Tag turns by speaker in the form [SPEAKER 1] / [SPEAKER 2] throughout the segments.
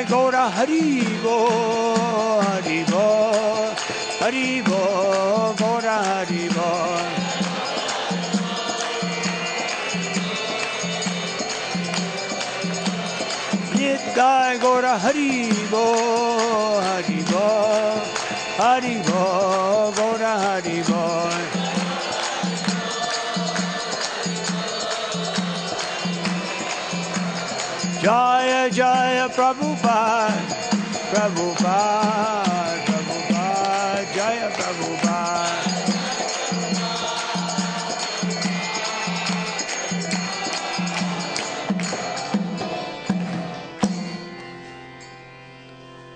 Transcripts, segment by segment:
[SPEAKER 1] Gaura Haribo, Haribo, Haribo, Gaura Haribo. Nitai Gaura Haribo, Haribo, Haribo, Gaura Haribo. Jaya Jaya Prabhupada, Prabhupada, Prabhupada, Jaya Prabhupada.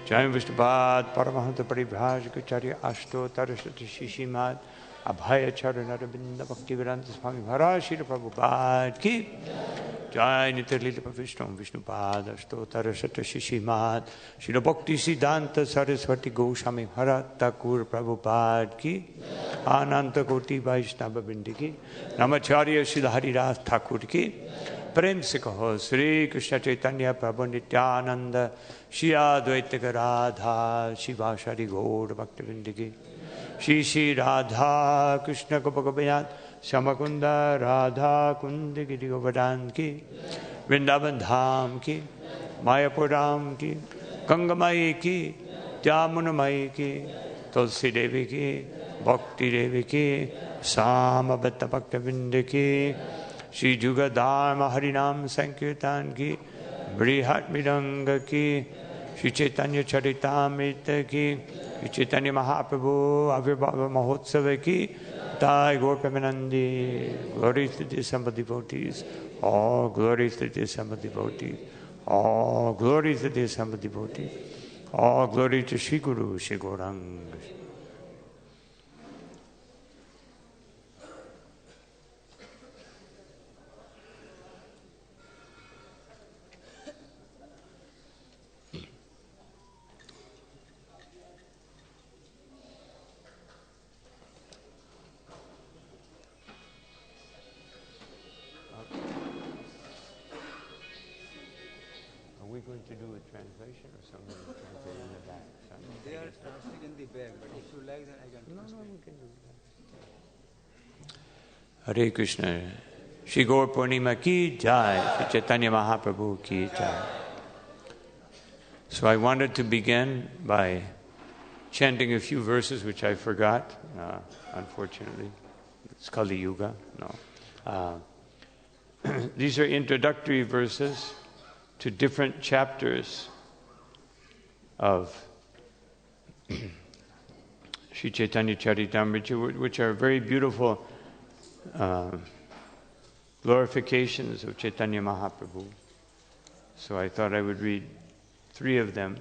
[SPEAKER 1] Jaya Vishnupad, Paramahanta Paribhajacharya Ashto Tarasati Shishimad, Abhaya Charanarabinda Bhaktivedanta Swami Maharaj Srila Prabhupada ki. Jai Nityalila Vishnu Vishnupad Ashto Tarasati Shishimad, Srila Bhakti Siddhanta Saraswati Goswami Maharaj Thakur Prabhupada ki. Ananta Koti Vaishnava Bindi ki. Namacharya Srila Haridas Thakur ki. Prem se kaho Sri Krishna Caitanya Prabhu Nityananda Shri Advaita Radha Shivashari Gaur Bhakti Vindiki Shri Shri Radha Krishna Gopakabayat Shamakunda Radha Kundi Giri Govardhan ki Vrindavan Dham ki Mayapur Dham ki Gangamai ki Jamunamai ki Tulsi Devi ki Bhakti Devi ki Samabhatta Bhakti Vindiki Shri Jugadharma Harinam Sankirtan ki Brihat Midanga ki Shri Caitanya-caritāmṛta ki Shri Chaitanya Mahaprabhu Avirbhava Mahotsava ki Tai Gaur Premanandi. Glory to the assembled devotees. All glory to the assembled devotees. All glory to the assembled devotees. All glory to Shri Guru Shri Gauranga. Going to do a translation or something? Translate in the back.
[SPEAKER 2] They are translating in the back, but if you like, then I can translate.
[SPEAKER 1] No, we can do that. Hare Krishna. Shri Gaur Purnima ki jai. Shri Chaitanya Mahaprabhu ki jai. So I wanted to begin by chanting a few verses which I forgot, unfortunately. It's Kali Yuga. No. These are introductory verses to different chapters of Sri Caitanya-caritāmṛta, which are very beautiful glorifications of Chaitanya Mahaprabhu. So I thought I would read 3 of them,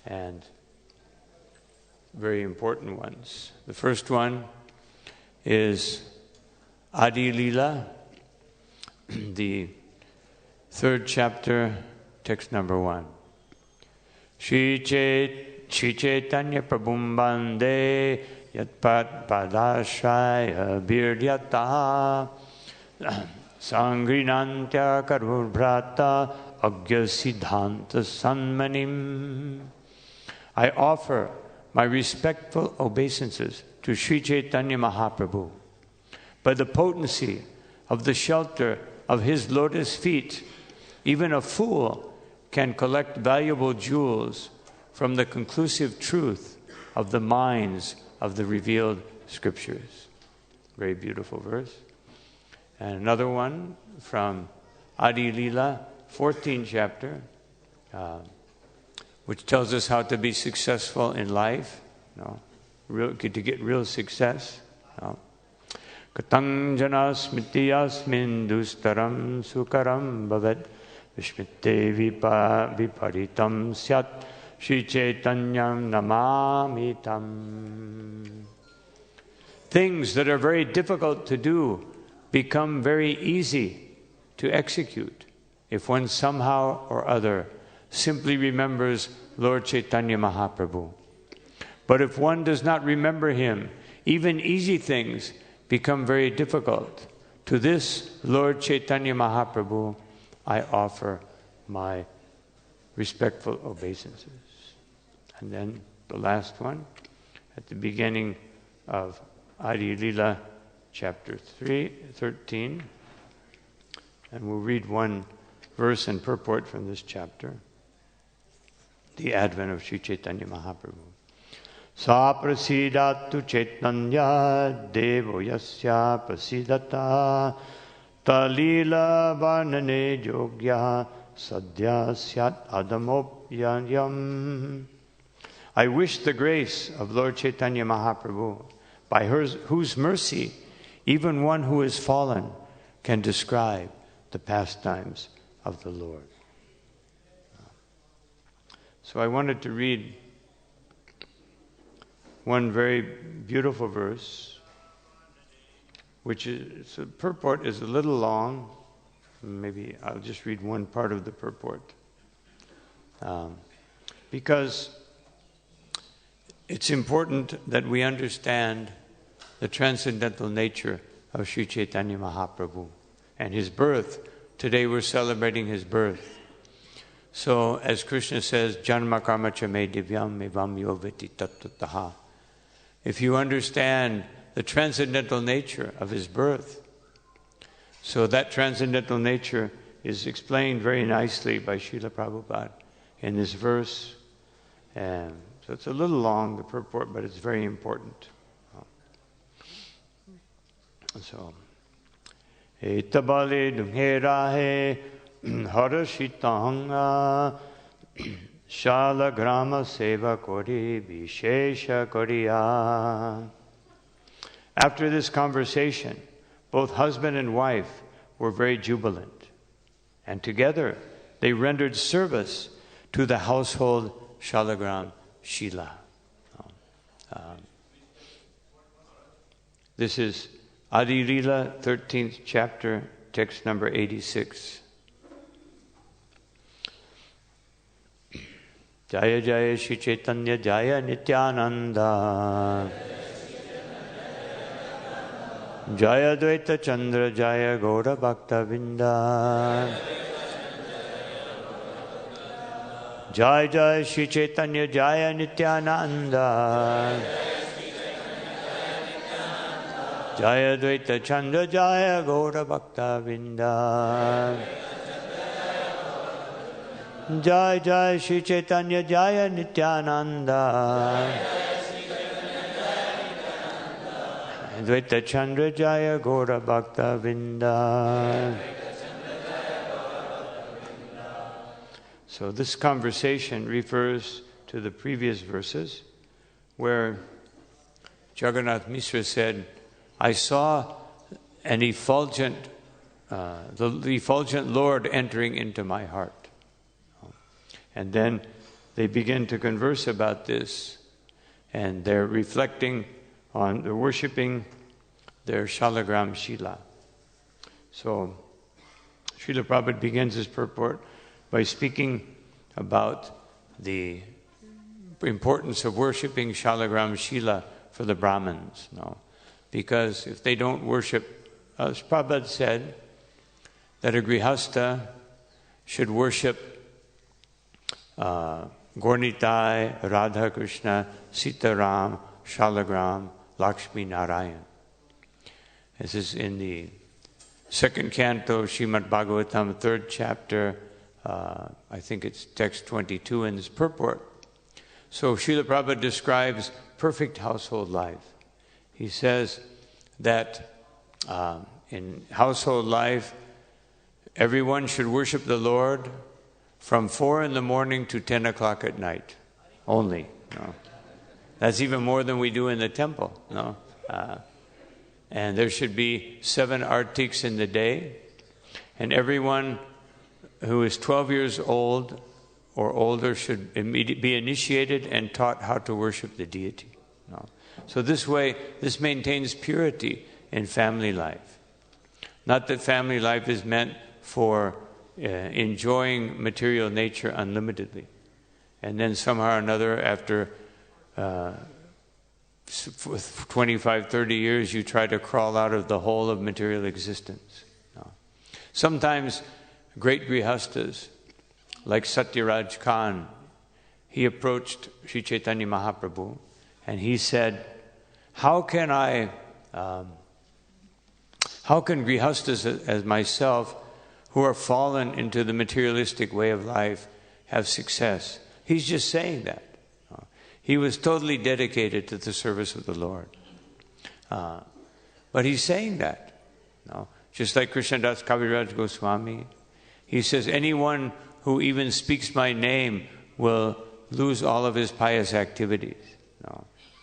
[SPEAKER 1] and very important ones. The first one is Adi Lila, the 3rd chapter, text number 1. Shri Chaitanya Prabhum Bande Yatpat Padashraya Birdhyata Sangrinantya Karurbrata Agya Siddhanta Sanmanim. I offer my respectful obeisances to Sri Chaitanya Mahaprabhu. By the potency of the shelter of his lotus feet, even a fool can collect valuable jewels from the conclusive truth of the minds of the revealed scriptures. Very beautiful verse. And another one from Adi Lila, 14th chapter, which tells us how to be successful in life, to get real success. Katang janas mitiyasmin dustaram sukaram bhavat vishmitte viparitam syat Shri Chaitanyam namamitam. Things that are very difficult to do become very easy to execute if one somehow or other simply remembers Lord Chaitanya Mahaprabhu. But if one does not remember him, even easy things become very difficult. To this Lord Chaitanya Mahaprabhu, I offer my respectful obeisances. And then the last one, at the beginning of Adi Lila, chapter 13, and we'll read one verse and purport from this chapter. The advent of Sri Chaitanya Mahaprabhu. Sa prasidatu Chaitanya devo yasya prasidata ta lila varnane yogya sadhya syat adamopyayam. I wish the grace of Lord Chaitanya Mahaprabhu, by whose mercy even one who is fallen can describe the pastimes of the Lord. So I wanted to read one very beautiful verse, which is, the purport is a little long. Maybe I'll just read one part of the purport. Because it's important that we understand the transcendental nature of Sri Chaitanya Mahaprabhu and his birth. Today we're celebrating his birth. So, as Krishna says, Janma karma cha me divyam evam yoveti tattataha. If you understand the transcendental nature of his birth, so that transcendental nature is explained very nicely by Srila Prabhupada in this verse. So it's a little long, the purport, but it's very important. So, Eta bali duṅhe rahe haraṣita hañā śālagrāma-sevā kare viśeṣa kariyā. After this conversation, both husband and wife were very jubilant, and together they rendered service to the household śālagrāma-śilā. This is Adi Lila, 13th chapter, text number 86. Jaya Jaya Shri Chaitanya Jaya Nityananda Jaya Dvaita Chandra Jaya Gaura Bhakta Vinda Jaya Jaya Shri Chaitanya Jaya Nityananda Jaya Dvaita Chandra Jaya Gaura Bhakta Vinda Jai Jai Shri Chaitanya Jaya Nityananda Dvaita Chandra Jaya Gaura Bhakta Vinda. So this conversation refers to the previous verses where Jagannath Mishra said, I saw an effulgent, the effulgent Lord entering into my heart. And then they begin to converse about this, and they're reflecting on the worshipping their śālagrāma-śilā. So, Srila Prabhupada begins his purport by speaking about the importance of worshipping śālagrāma-śilā for the Brahmins. No? Because if they don't worship, as Prabhupada said, that a grihasta should worship Gaur-Nitai, Radha Krishna, Sitaram, Śālagrāma, Lakshmi-Narayaṇa. This is in the second canto, Srimad Bhagavatam, 3rd chapter, I think it's text 22 in this purport. So Srila Prabhupada describes perfect household life. He says that in household life, everyone should worship the Lord from 4 in the morning to 10 o'clock at night, only. No. That's even more than we do in the temple. No, and there should be 7 artiks in the day, and everyone who is 12 years old or older should be initiated and taught how to worship the deity. No. So this way, this maintains purity in family life. Not that family life is meant for enjoying material nature unlimitedly. And then somehow or another, after 25, 30 years, you try to crawl out of the hole of material existence. No. Sometimes great grihastas like Satyaraj Khan, he approached Sri Chaitanya Mahaprabhu and he said, how can grihastas as myself, who are fallen into the materialistic way of life, have success? He's just saying that. He was totally dedicated to the service of the Lord. But he's saying that. Just like Krishnadas Kaviraj Goswami, he says, anyone who even speaks my name will lose all of his pious activities.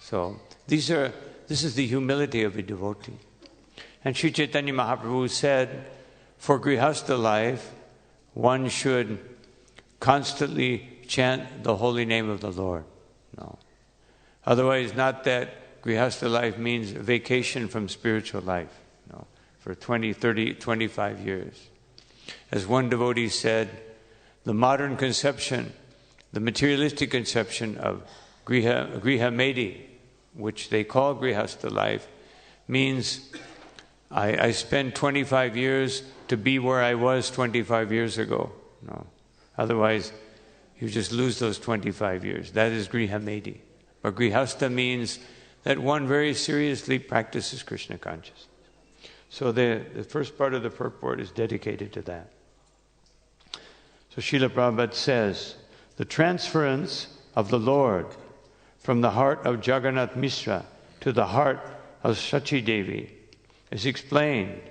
[SPEAKER 1] So this is the humility of a devotee. And Sri Chaitanya Mahaprabhu said, for grihastha life, one should constantly chant the holy name of the Lord. Otherwise, not that grihastha life means vacation from spiritual life, for 20, 30, 25 years. As one devotee said, the modern conception, the materialistic conception of griha medi, which they call grihastha life, means I spend 25 years to be where I was 25 years ago. Otherwise, you just lose those 25 years. That is griha medi. But grihastha means that one very seriously practices Krishna consciousness. So the first part of the purport is dedicated to that. So Srila Prabhupada says, the transference of the Lord from the heart of Jagannath Mishra to the heart of Sachi Devi is explained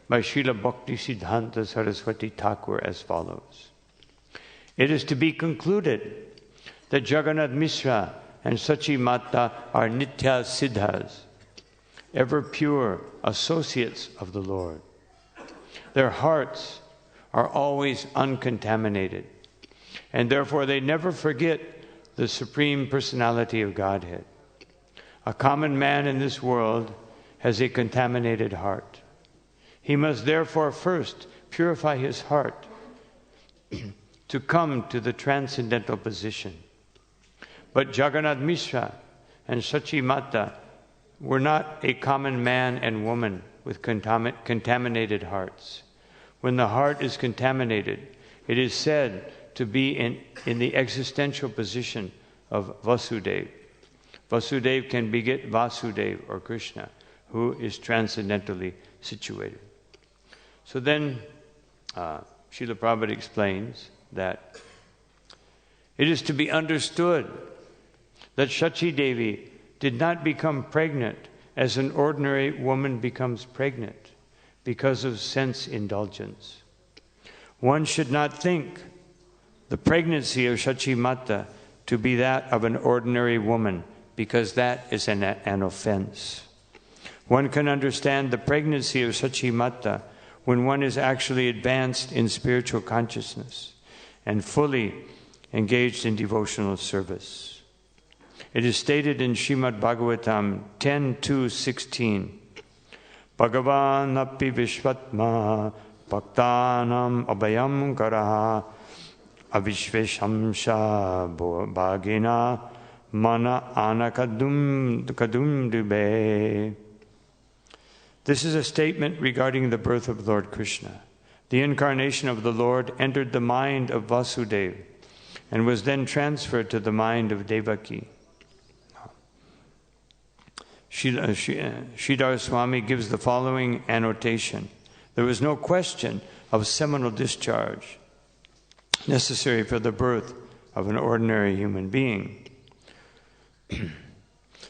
[SPEAKER 1] by Srila Bhakti Siddhanta Saraswati Thakur as follows. It is to be concluded that Jagannath Mishra and Sachi Mata are Nitya Siddhas, ever pure associates of the Lord. Their hearts are always uncontaminated, and therefore they never forget the Supreme Personality of Godhead. A common man in this world has a contaminated heart. He must therefore first purify his heart to come to the transcendental position. But Jagannath Mishra and Sachi Mata were not a common man and woman with contaminated hearts. When the heart is contaminated, it is said to be in the existential position of Vasudeva. Vasudeva can beget Vasudeva or Krishna, who is transcendentally situated. So then, Srila Prabhupada explains that it is to be understood that Sachi Devi did not become pregnant as an ordinary woman becomes pregnant because of sense indulgence. One should not think the pregnancy of Sachi Mata to be that of an ordinary woman, because that is an offense. One can understand the pregnancy of Sachi Mata when one is actually advanced in spiritual consciousness and fully engaged in devotional service. It is stated in Srimad Bhagavatam 10:2-16, Bhagavan api vishvatma bhaktanam abhayam karaha avishveshamsha bhagina mana anakadum dube. This is a statement regarding the birth of Lord Krishna. The incarnation of the Lord entered the mind of Vasudeva and was then transferred to the mind of Devaki. Sridhar Swami gives the following annotation. There was no question of seminal discharge necessary for the birth of an ordinary human being.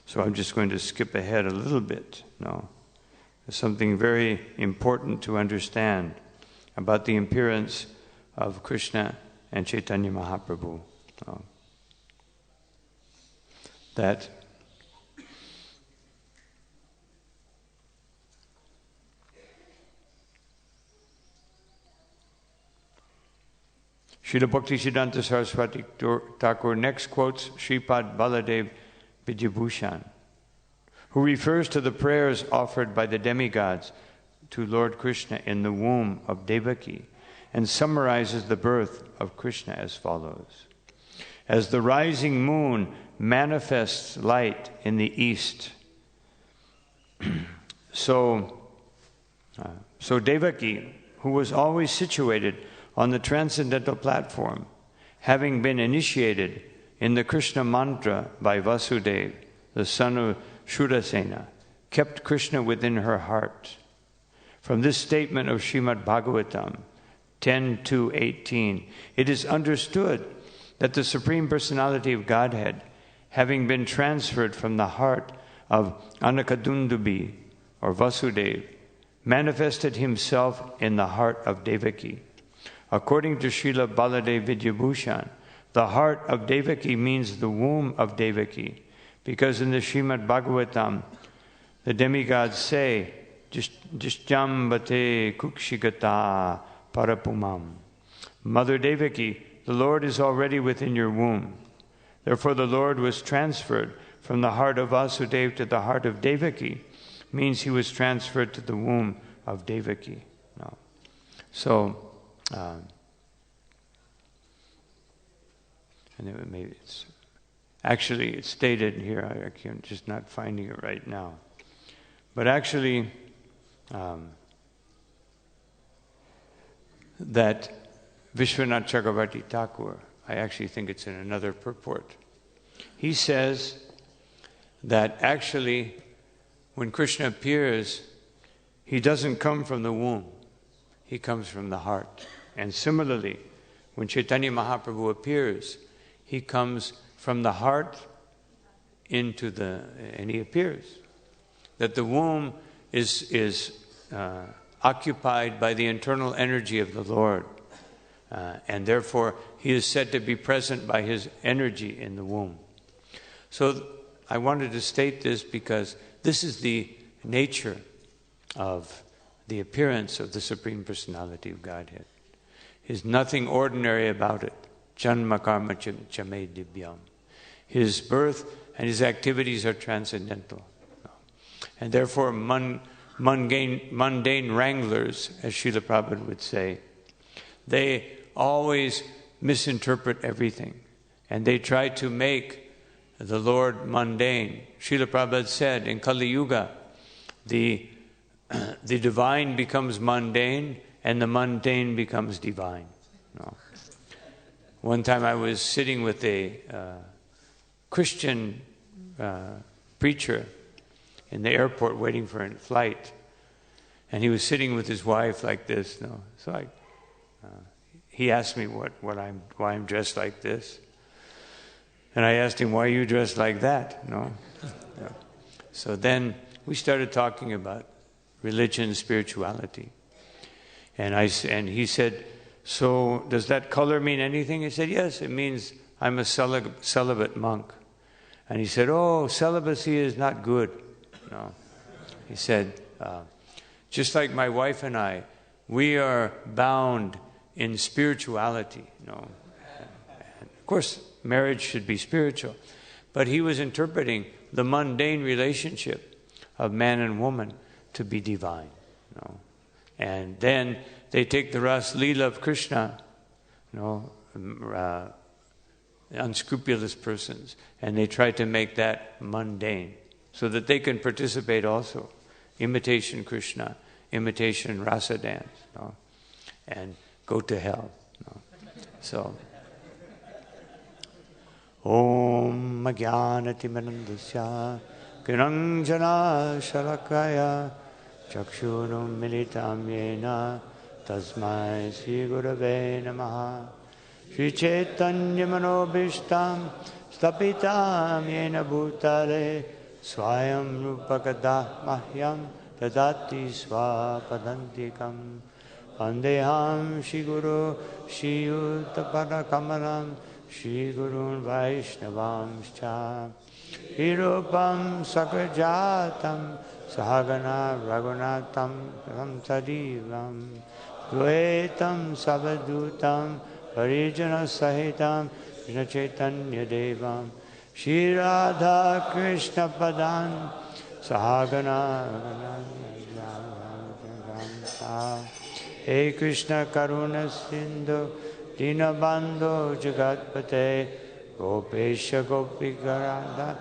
[SPEAKER 1] So I'm just going to skip ahead a little bit. There's something very important to understand about the appearance of Krishna and Chaitanya Mahaprabhu. That Srila Bhakti Siddhanta Saraswati Thakur next quotes Sripad Baladev Vijayabhushan, who refers to the prayers offered by the demigods to Lord Krishna in the womb of Devaki and summarizes the birth of Krishna as follows. As the rising moon manifests light in the east, so Devaki, who was always situated on the transcendental platform, having been initiated in the Krishna mantra by Vasudeva, the son of Shurasena, kept Krishna within her heart. From this statement of Srimad Bhagavatam 10:2-18, it is understood that the Supreme Personality of Godhead, having been transferred from the heart of Anakadundubi, or Vasudeva, manifested himself in the heart of Devaki. According to Srila Baladev Vidyabhushan, the heart of Devaki means the womb of Devaki, because in the Srimad Bhagavatam, the demigods say, Jishtyambate kukshigata parapumam. Mother Devaki, the Lord is already within your womb. Therefore the Lord was transferred from the heart of Vasudeva to the heart of Devaki, means he was transferred to the womb of Devaki. No. So, and maybe it's actually it's stated here. I can't just not finding it right now, but actually that Vishwanath Chakravarti Thakur, I actually think it's in another purport. He says that actually, when Krishna appears, he doesn't come from the womb, he comes from the heart. And similarly, when Chaitanya Mahaprabhu appears, he comes from the heart into and he appears. That the womb is occupied by the internal energy of the Lord. And therefore, he is said to be present by his energy in the womb. So I wanted to state this because this is the nature of the appearance of the Supreme Personality of Godhead. There's nothing ordinary about it. Janma karma chame divyam. His birth and his activities are transcendental. And therefore mundane wranglers, as Srila Prabhupada would say, they always misinterpret everything. And they try to make the Lord mundane. Srila Prabhupada said in Kali Yuga, the divine becomes mundane and the mundane becomes divine. No. One time I was sitting with a Christian preacher in the airport waiting for a flight, and he was sitting with his wife like this. No, so he asked me why I'm dressed like this, and I asked him, "Why are you dressed like that?" No. Yeah. So then we started talking about religion, spirituality, and he said, "So does that color mean anything?" I said, "Yes, it means I'm a celibate monk." And he said, "Oh, celibacy is not good." No. He said, "Just like my wife and I, we are bound in spirituality." No. And of course, marriage should be spiritual. But he was interpreting the mundane relationship of man and woman to be divine. No. And then they take the Lila of Krishna, unscrupulous persons, and they try to make that mundane so that they can participate also. Imitation Krishna, imitation rasa dance, and go to hell. So, Om Jnanatimirandasya Kiranjana Shalakaya Chakshurum Militam Yena Tasmai Sri Gurave Namaha Sri Chaitanya Manobhishtam Stapitam Yena Bhutale Swayam Rupakada Mahyam Tadati Swapadantikam Vandeham Shri Guru Shri Uttapara Kamalam Shri Gurun Vaishnavamscha Hirupam Sakrajatam Sahagana Raghunatam Ramsadivam Dvaitam Savadutam Parijana Sahitam Krishna Chaitanya Devam Shri Radha Krishna Padan Sahagana Hey Krishna Karuna Sindhu Dinabandho Jagatpate Gopesha Gopikarada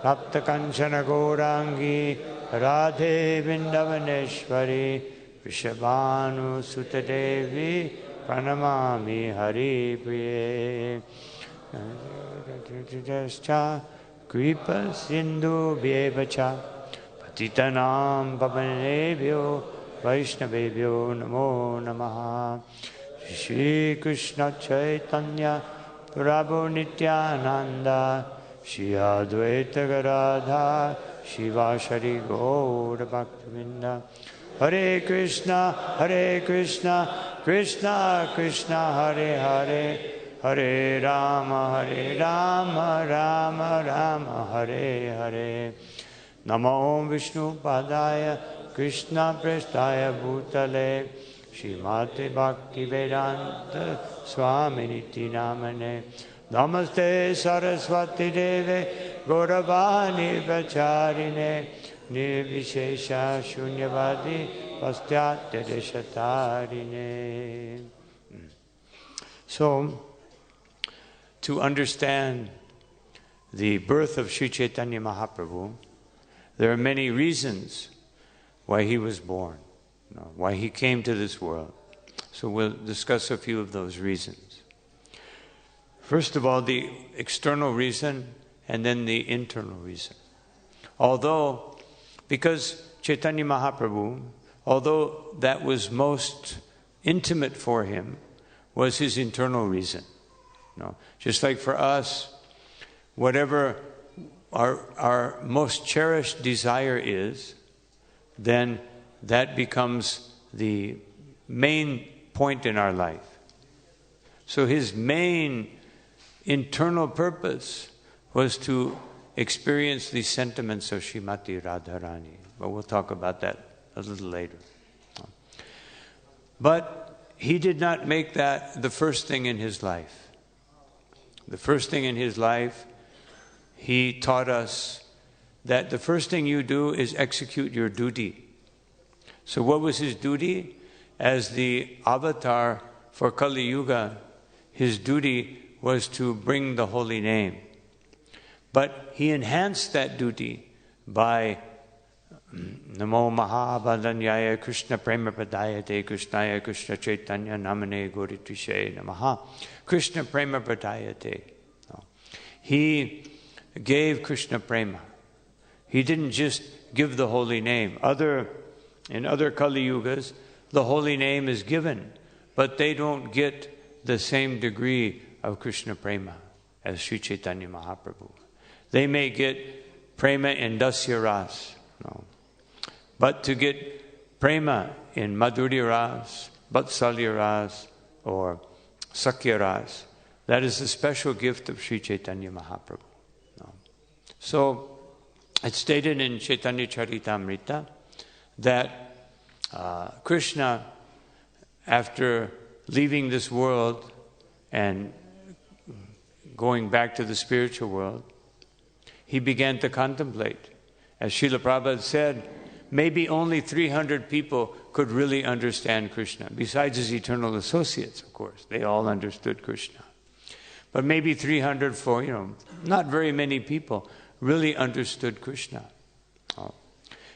[SPEAKER 1] Rapta Kanchana Gaurangi Radhe Vindavaneshwari Vishabhanu Sutadevi pranamami Hari Priye. Kripa Sindhu Bhevacha Patitanam Pavanebhyo Vaishnavebhyo Namo Namaha. Shri Krishna Chaitanya Prabhu Nityananda Shri Advaita Gadadhar Shivasari Gaur Bhaktivinda. Hare Krishna, Krishna Krishna, Hare Hare, Hare Rama, Rama Rama, Hare Hare. Namo Vishnu Padaya, Krishna Prestaya Bhutale, Srimati Bhakti Vedanta Swami Niti Namane. Namaste Saraswati Deve, Gauravani Vacharine, Nirvishesha Shunyavadi Pastyatya Deshatarine. So, to understand the birth of Sri Chaitanya Mahaprabhu, there are many reasons why he was born, why he came to this world. So we'll discuss a few of those reasons. First of all, the external reason, and then the internal reason. Because Chaitanya Mahaprabhu, although that was most intimate for him, was his internal reason. Just like for us, whatever our most cherished desire is, then that becomes the main point in our life. So his main internal purpose was to experience the sentiments of Srimati Radharani. But we'll talk about that a little later. But he did not make that the first thing in his life. The first thing in his life, he taught us that the first thing you do is execute your duty. So what was his duty? As the avatar for Kali Yuga, his duty was to bring the holy name. But he enhanced that duty by Namo Mahabhadanyaya Krishna Prema Pradayate Krishnaya Krishna Chaitanya Namane Gauritvishe Namaha. Krishna Prema Pradayate. He gave Krishna Prema. He didn't just give the holy name. In other Kali Yugas, the holy name is given, but they don't get the same degree of Krishna Prema as Sri Chaitanya Mahaprabhu. They may get Prema in Dasya Ras. But to get Prema in Madhurya Ras, Vatsalya Ras, or Sakya Ras, that is the special gift of Sri Chaitanya Mahaprabhu. So, it's stated in Caitanya-caritāmṛta that Krishna, after leaving this world and going back to the spiritual world, he began to contemplate. As Srila Prabhupada said, maybe only 300 people could really understand Krishna, besides his eternal associates, of course. They all understood Krishna. But maybe 300 for, not very many people really understood Krishna.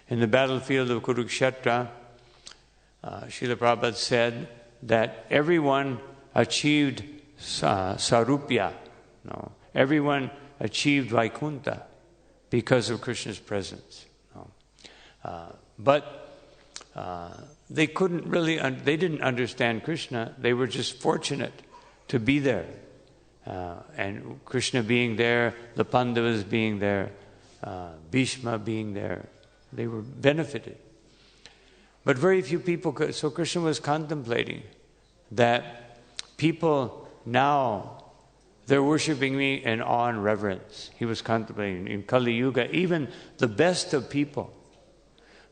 [SPEAKER 1] In the battlefield of Kurukshetra, Srila Prabhupada said that everyone achieved sarupya. Everyone achieved Vaikuntha because of Krishna's presence. But they didn't understand Krishna. They were just fortunate to be there. And Krishna being there, the Pandavas being there, Bhishma being there, they were benefited. But very few people could. So Krishna was contemplating that people now, they're worshiping me in awe and reverence. He was contemplating in Kali Yuga, even the best of people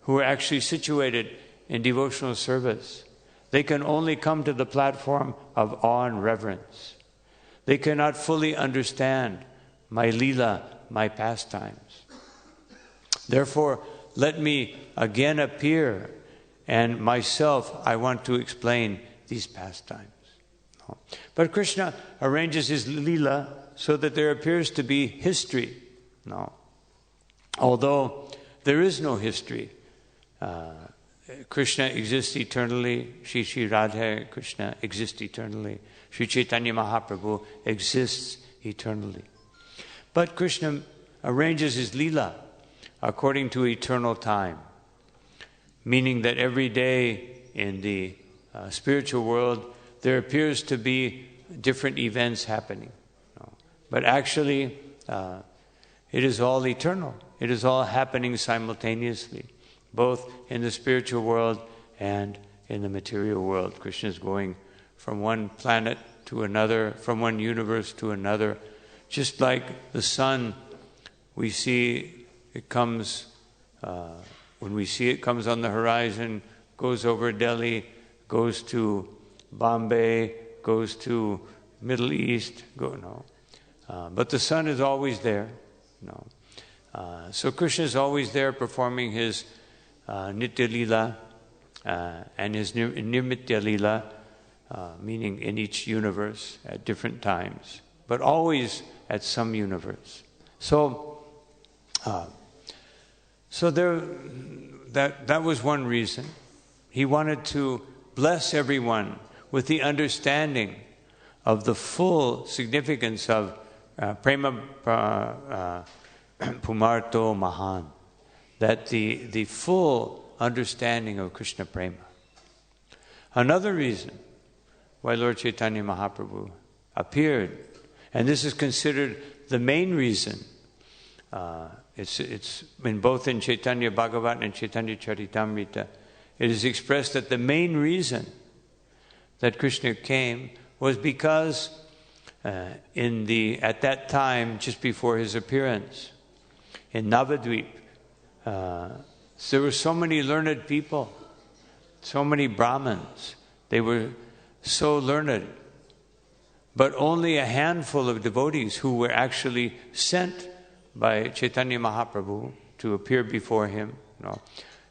[SPEAKER 1] who are actually situated in devotional service, they can only come to the platform of awe and reverence. They cannot fully understand my Lila, my pastimes. Therefore, let me again appear, and myself, I want to explain these pastimes. But Krishna arranges his Lila so that there appears to be history. Although there is no history. Krishna exists eternally. Shri Radha Krishna exists eternally. Sri Chaitanya Mahaprabhu exists eternally. But Krishna arranges his Lila according to eternal time, meaning that every day in the spiritual world there appears to be different events happening. But actually, it is all eternal. It is all happening simultaneously, both in the spiritual world and in the material world. Krishna is going from one planet to another, from one universe to another. Just like the sun, we see it comes, when we see it comes on the horizon, goes over Delhi, goes to Bombay, goes to Middle East, but the sun is always there. So Krishna is always there performing his Nitya Lila and his Nirmitya Lila, meaning in each universe at different times, but always at some universe. So there, that was one reason. He wanted to bless everyone with the understanding of the full significance of Prema Pumarto Mahan, that the full understanding of Krishna Prema. Another reason why Lord Chaitanya Mahaprabhu appeared, and this is considered the main reason, it's in both in Chaitanya Bhagavad and Caitanya-caritāmṛta, it is expressed that the main reason that Krishna came was because at that time, just before his appearance, in Navadvip, there were so many learned people, so many Brahmins. They were so learned, but only a handful of devotees who were actually sent by Chaitanya Mahaprabhu to appear before him.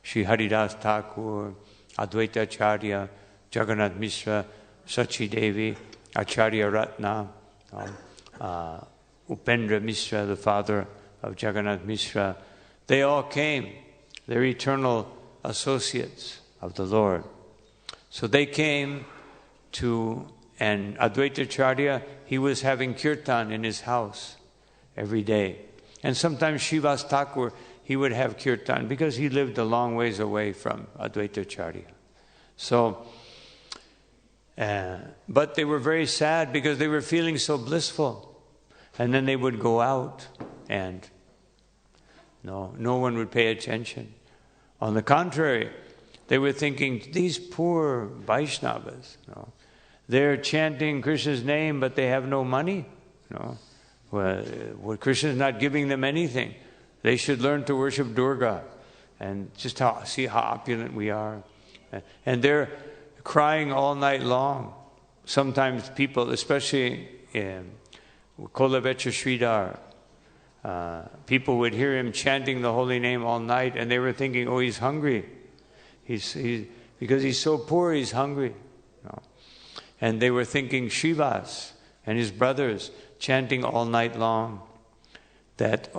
[SPEAKER 1] Shri Haridas Thakur, Advaita Acharya, Jagannath Mishra, Sachi Devi, Acharya Ratna, Upendra Mishra, the father of Jagannath Mishra. They all came. They're eternal associates of the Lord. So they came and Advaita Acharya, he was having kirtan in his house every day. And sometimes Srivas Thakur, he would have kirtan because he lived a long ways away from Advaita Acharya. So, but they were very sad because they were feeling so blissful. And then they would go out and no one would pay attention. On the contrary, they were thinking, these poor Vaishnavas, they're chanting Krishna's name, but they have no money. Well, Krishna's not giving them anything. They should learn to worship Durga and just see how opulent we are. And they're crying all night long. Sometimes people, especially in Kolavecha Sridhar, people would hear him chanting the holy name all night, and they were thinking, oh, he's hungry. Because he's so poor, he's hungry. And they were thinking Srivas and his brothers chanting all night long, that,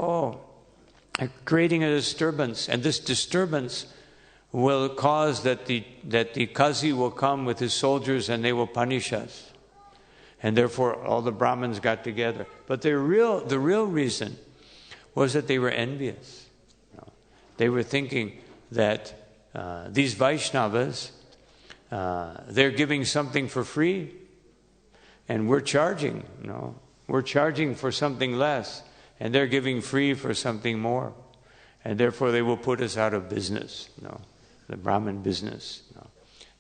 [SPEAKER 1] creating a disturbance. And this disturbance will cause that the Kazi will come with his soldiers and they will punish us. And therefore all the Brahmins got together. But the real reason was that they were envious. They were thinking that these Vaishnavas, they're giving something for free, and we're charging. We're charging for something less, and they're giving free for something more, and therefore they will put us out of business. The Brahmin business.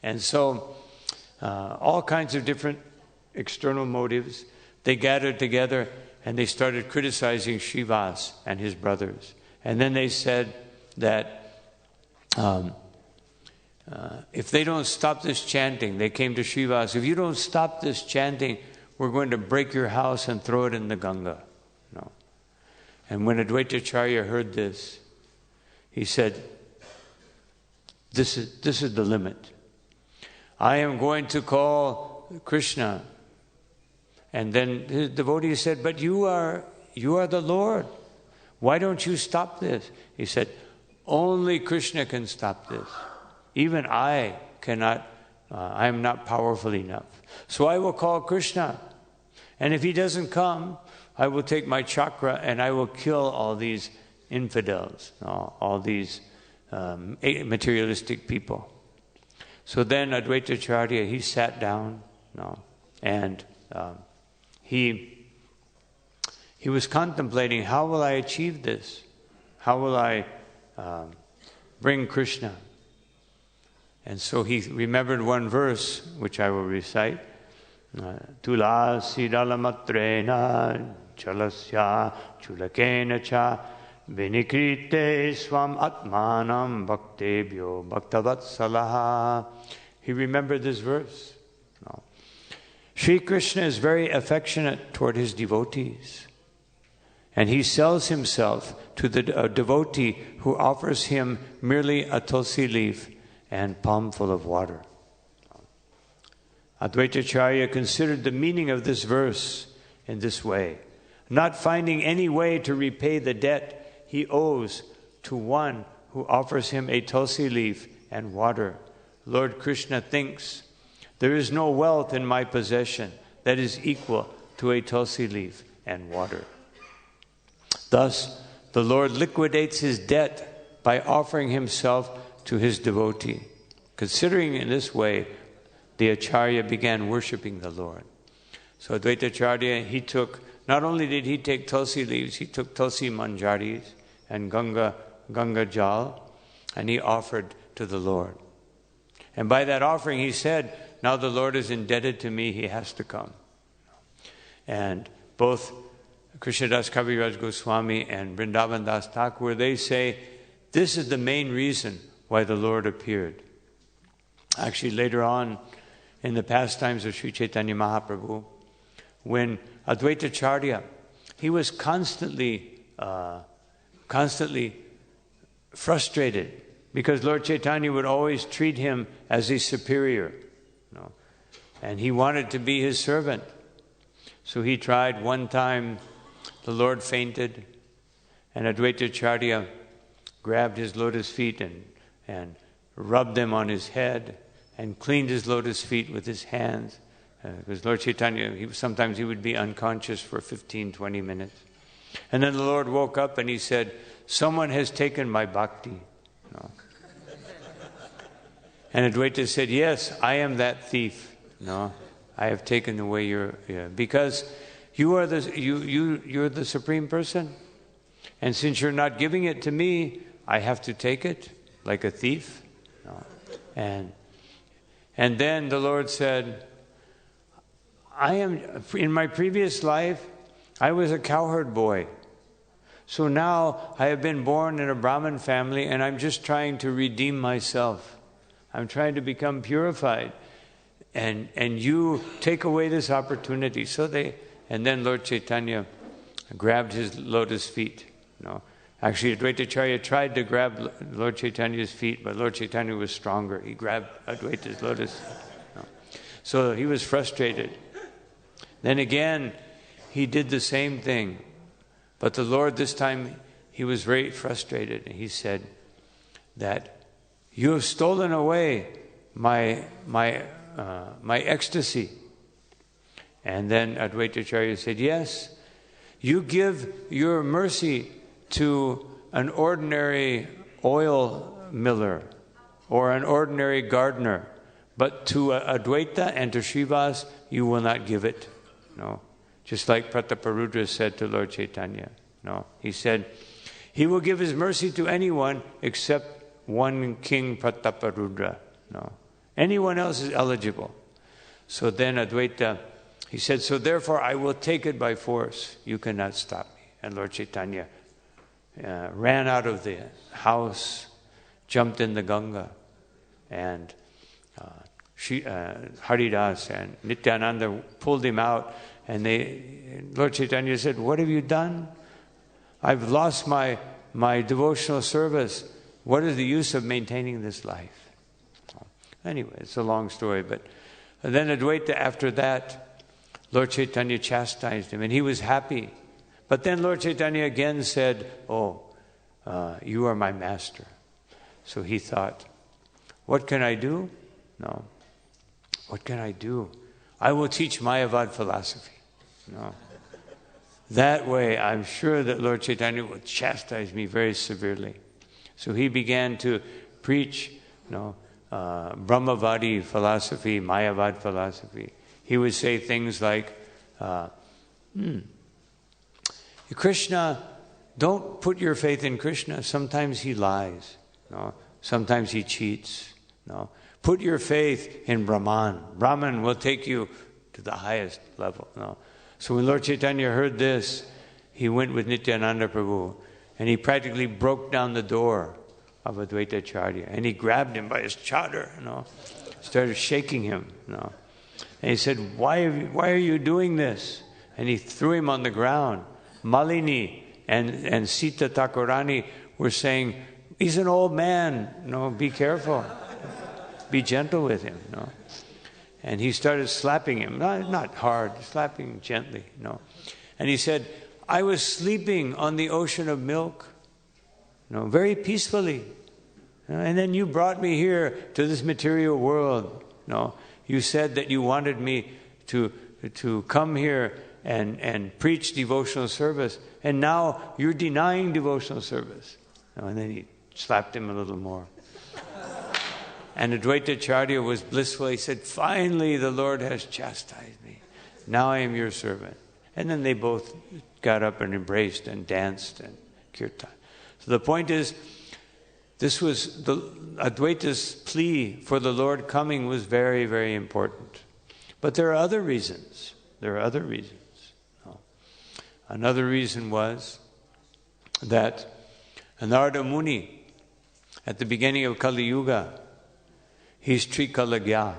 [SPEAKER 1] And so, all kinds of different external motives. They gathered together and they started criticizing Srivas and his brothers. And then they said that if they don't stop this chanting, they came to Srivas, if you don't stop this chanting, we're going to break your house and throw it in the Ganga. And when Advaita Acharya heard this, he said, this is the limit. I am going to call Krishna. And then his devotee said, but you are the Lord. Why don't you stop this? He said, only Krishna can stop this. Even I cannot, I am not powerful enough. So I will call Krishna. And if he doesn't come, I will take my chakra and I will kill all these infidels, all these materialistic people. So then Advaitacharya, he sat down, and he was contemplating, how will I achieve this? How will I bring Krishna? And so he remembered one verse, which I will recite. Tulasi dalamatrena chalasya chulakena cha vinikrite swam atmanam bhaktebhyo bhaktavatsalah. He remembered this verse. Sri Krishna is very affectionate toward his devotees. And he sells himself to the devotee who offers him merely a tulsi leaf and palm full of water. Advaitacharya considered the meaning of this verse in this way. Not finding any way to repay the debt he owes to one who offers him a tulsi leaf and water, Lord Krishna thinks, there is no wealth in my possession that is equal to a tulsi leaf and water. Thus, the Lord liquidates his debt by offering himself to his devotee. Considering in this way, the Acharya began worshipping the Lord. So Advaitacharya, he took, not only did he take tulsi leaves, he took tulsi manjaris and Ganga jal, and he offered to the Lord. And by that offering, he said, now the Lord is indebted to me, he has to come. And both Krishnadas Kaviraj Goswami and Vrindavan Das Thakur, they say, this is the main reason why the Lord appeared. Actually, later on, in the pastimes of Sri Chaitanya Mahaprabhu, when Advaitacharya, he was constantly frustrated because Lord Chaitanya would always treat him as a superior, and he wanted to be his servant. So he tried. One time, the Lord fainted, and Advaitacharya grabbed his lotus feet and rubbed them on his head and cleaned his lotus feet with his hands. Because Lord Chaitanya, sometimes he would be unconscious for 15, 20 minutes. And then the Lord woke up and he said, someone has taken my bhakti. And Advaita said, yes, I am that thief. I have taken away your... because you're the Supreme Person. And since you're not giving it to me, I have to take it like a thief. And then the Lord said, in my previous life, I was a cowherd boy. So now I have been born in a Brahmin family and I'm just trying to redeem myself. I'm trying to become purified. And you take away this opportunity. And then Lord Chaitanya grabbed his lotus feet. Actually, Advaitacharya tried to grab Lord Chaitanya's feet, but Lord Chaitanya was stronger. He grabbed Advaita's lotus. So he was frustrated. Then again, he did the same thing. But the Lord, this time, he was very frustrated. And he said that, you have stolen away my ecstasy. And then Advaitacharya said, yes, you give your mercy to an ordinary oil miller or an ordinary gardener, but to Advaita and to Srivas, you will not give it. Just like Prataparudra said to Lord Chaitanya. He said, he will give his mercy to anyone except one King Prataparudra. Anyone else is eligible. So then Advaita, he said, so therefore I will take it by force. You cannot stop me. And Lord Chaitanya ran out of the house, jumped in the Ganga, and Haridas and Nityananda pulled him out, and Lord Chaitanya said, what have you done? I've lost my devotional service. What is the use of maintaining this life? Anyway, it's a long story, but then Advaita, after that, Lord Chaitanya chastised him, and he was happy. But then Lord Chaitanya again said, you are my master. So he thought, What can I do? No. What can I do? I will teach Mayavad philosophy. No. That way, I'm sure that Lord Chaitanya will chastise me very severely. So he began to preach, Brahmavadi philosophy, Mayavad philosophy. He would say things like, Krishna, don't put your faith in Krishna. Sometimes he lies. No. Sometimes he cheats. No. Put your faith in Brahman. Brahman will take you to the highest level. No. So when Lord Chaitanya heard this, he went with Nityananda Prabhu and he practically broke down the door of Advaita Acharya and he grabbed him by his chadar, started shaking him. And he said, why are you doing this? And he threw him on the ground. Malini and Sita Thakurani were saying, he's an old man, be careful. Be gentle with him, And he started slapping him, not hard, slapping gently, And he said, I was sleeping on the ocean of milk, very peacefully. And then you brought me here to this material world. You said that you wanted me to come here and preach devotional service. And now you're denying devotional service. And then he slapped him a little more. And Advaita Acharya was blissful. He said, finally the Lord has chastised me. Now I am your servant. And then they both got up and embraced and danced and kirtan. So the point is, this was Advaita's plea for the Lord coming was very, very important. But there are other reasons. Another reason was that Narada Muni, at the beginning of Kali Yuga, he's Trikalagya.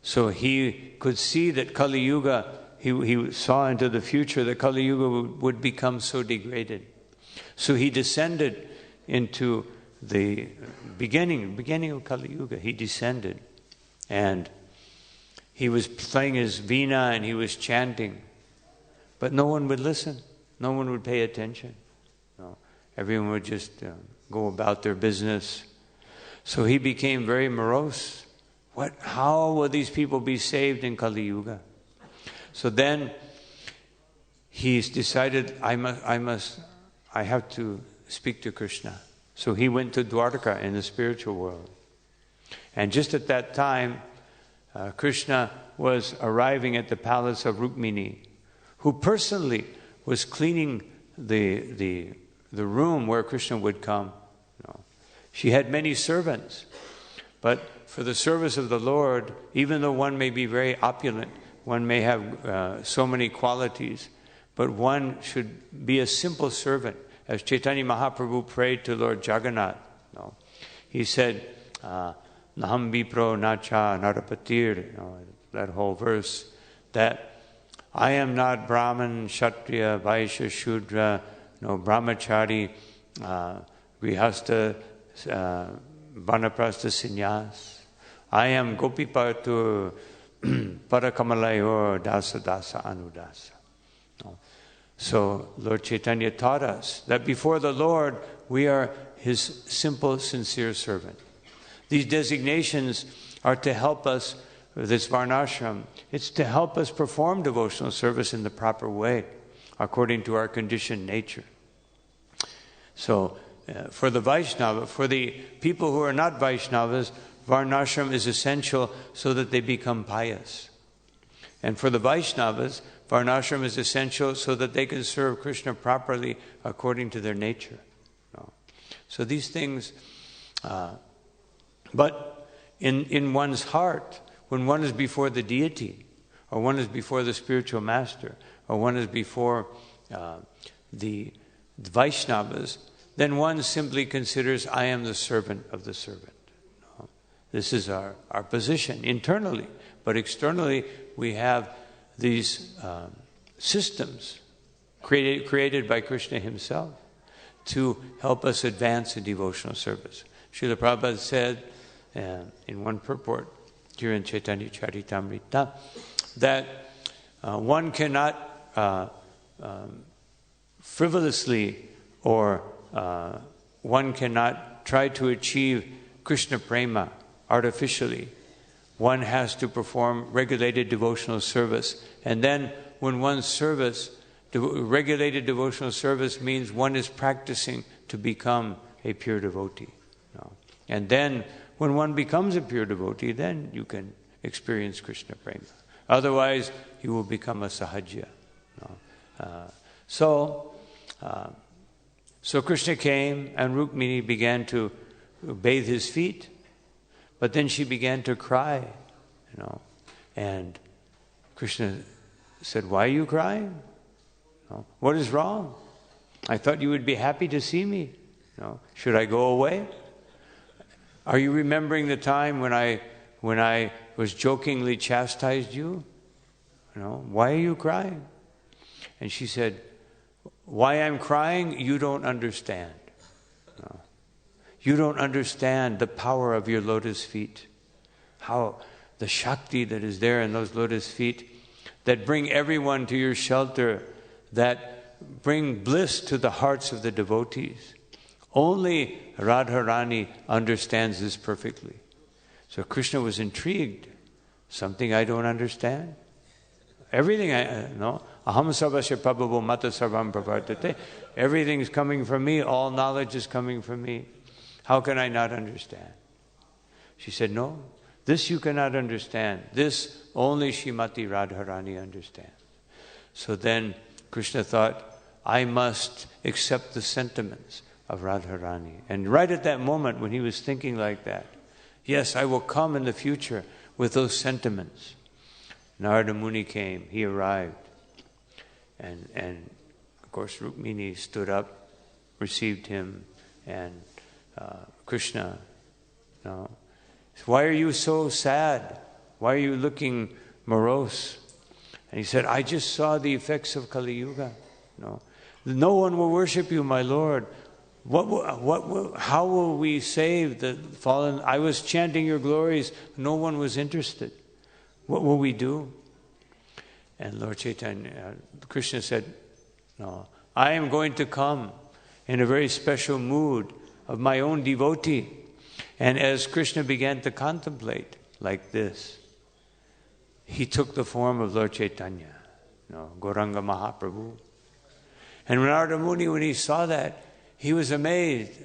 [SPEAKER 1] So he could see that Kali Yuga, he saw into the future that Kali Yuga would become so degraded. So he descended into the beginning of Kali Yuga. He descended and he was playing his veena and he was chanting. But no one would listen. No one would pay attention. Everyone would just go about their business. So he became very morose. How will these people be saved in Kali Yuga? So then he's decided, I have to speak to Krishna. So he went to Dwarka in the spiritual world. And just at that time, Krishna was arriving at the palace of Rukmini, who personally was cleaning the room where Krishna would come. She had many servants, but for the service of the Lord, even though one may be very opulent, one may have so many qualities, but one should be a simple servant. As Chaitanya Mahaprabhu prayed to Lord Jagannath, he said, Naham vipro nacha narapatir, that whole verse, that I am not Brahman, Kshatriya, Vaishya, Shudra, Brahmachari, Grihastha, Vanaprastha Sannyas. I am Gopipatu Parakamalayor Dasa Dasa Anudasa. So Lord Chaitanya taught us that before the Lord, we are His simple, sincere servant. These designations are to help us, this varnashram, it's to help us perform devotional service in the proper way, according to our conditioned nature. So, for the Vaishnava, for the people who are not Vaishnavas, varnashram is essential so that they become pious. And for the Vaishnavas, varnashram is essential so that they can serve Krishna properly according to their nature. So these things, but in one's heart, when one is before the deity, or one is before the spiritual master, or one is before the Vaishnavas, then one simply considers, I am the servant of the servant. This is our position internally. But externally, we have these systems created by Krishna himself to help us advance in devotional service. Srila Prabhupada said in one purport here in Caitanya-caritāmṛta that one cannot frivolously or one cannot try to achieve Krishna prema artificially. One has to perform regulated devotional service. And then when one's service, regulated devotional service means one is practicing to become a pure devotee. And then when one becomes a pure devotee, then you can experience Krishna prema. Otherwise, you will become a sahajya. So Krishna came and Rukmini began to bathe his feet. But then she began to cry, and Krishna said, "Why are you crying? What is wrong? I thought you would be happy to see me. Should I go away? Are you remembering the time when I was jokingly chastised you? Why are you crying?" And she said, "Why I'm crying, you don't understand. You don't understand the power of your lotus feet. How the Shakti that is there in those lotus feet that bring everyone to your shelter, that bring bliss to the hearts of the devotees. Only Radharani understands this perfectly." So Krishna was intrigued. Something I don't understand? Everything I know. Aham sarvasya prabhavo mata sarvam pravartate. Everything is coming from me. All knowledge is coming from me. How can I not understand? She said, "No, this you cannot understand. This only Srimati Radharani understands." So then Krishna thought, I must accept the sentiments of Radharani. And right at that moment when he was thinking like that, yes, I will come in the future with those sentiments. Narada Muni came, he arrived. And of course Rukmini stood up, received him, and Krishna, "Why are you so sad? Why are you looking morose?" And he said, "I just saw the effects of Kali Yuga. No one will worship you, my Lord. How will we save the fallen? I was chanting your glories. No one was interested. What will we do?" And Lord Chaitanya, Krishna said, "No, I am going to come in a very special mood of my own devotee." And as Krishna began to contemplate like this, he took the form of Lord Chaitanya, Gauranga Mahaprabhu. And Narada Muni, when he saw that, he was amazed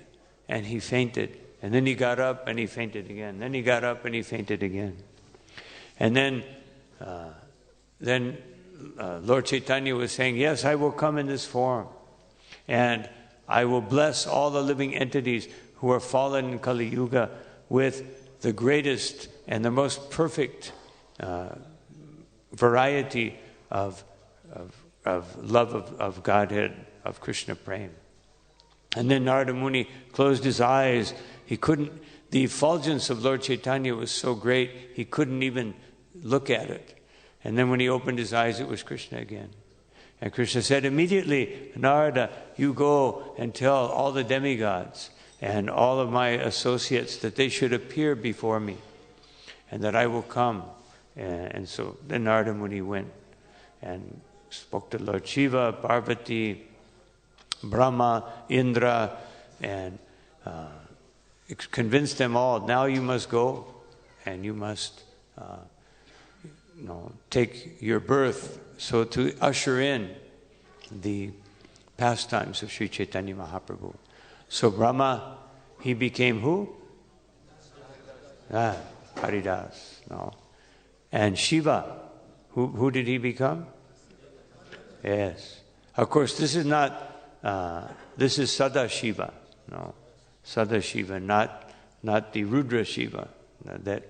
[SPEAKER 1] and he fainted. And then he got up and he fainted again. Then he got up and he fainted again. And then Lord Chaitanya was saying, "Yes, I will come in this form. And I will bless all the living entities who are fallen in Kali Yuga with the greatest and the most perfect variety of love of Godhead, of Krishna Prema." And then Narada Muni closed his eyes. The effulgence of Lord Chaitanya was so great, he couldn't even look at it. And then when he opened his eyes, it was Krishna again. And Krishna said, "Immediately, Narada, you go and tell all the demigods and all of my associates that they should appear before me and that I will come." And so then Narada Muni went and spoke to Lord Shiva, Parvati, Brahma, Indra, and convinced them all, now you must go and you must take your birth, so to usher in the pastimes of Sri Chaitanya Mahaprabhu. So Brahma, he became who? Haridas. And Shiva, who did he become? Yes. Of course, this is Sada Shiva. Sada Shiva, not the Rudra Shiva that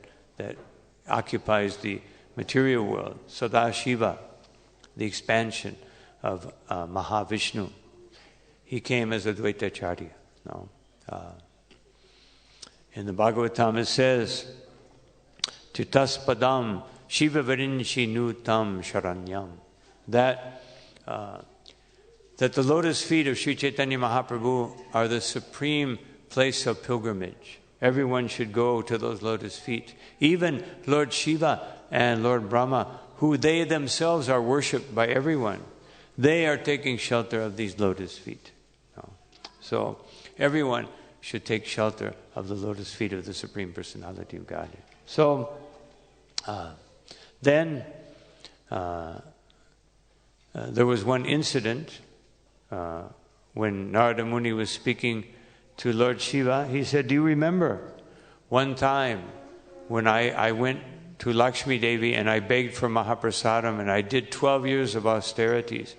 [SPEAKER 1] occupies the material world. Sada Shiva, the expansion of Mahavishnu. He came as a Dvaitacharya. In the Bhagavatam it says, Chitaspadam Shiva Varinshi Nutam Sharanyam. That the lotus feet of Sri Chaitanya Mahaprabhu are the supreme place of pilgrimage. Everyone should go to those lotus feet. Even Lord Shiva and Lord Brahma, who they themselves are worshipped by everyone, they are taking shelter of these lotus feet. So everyone should take shelter of the lotus feet of the Supreme Personality of Godhead. So then there was one incident when Narada Muni was speaking to Lord Shiva. He said, do you remember one time when I went to Lakshmi Devi and I begged for Mahaprasadam and I did 12 years of austerities,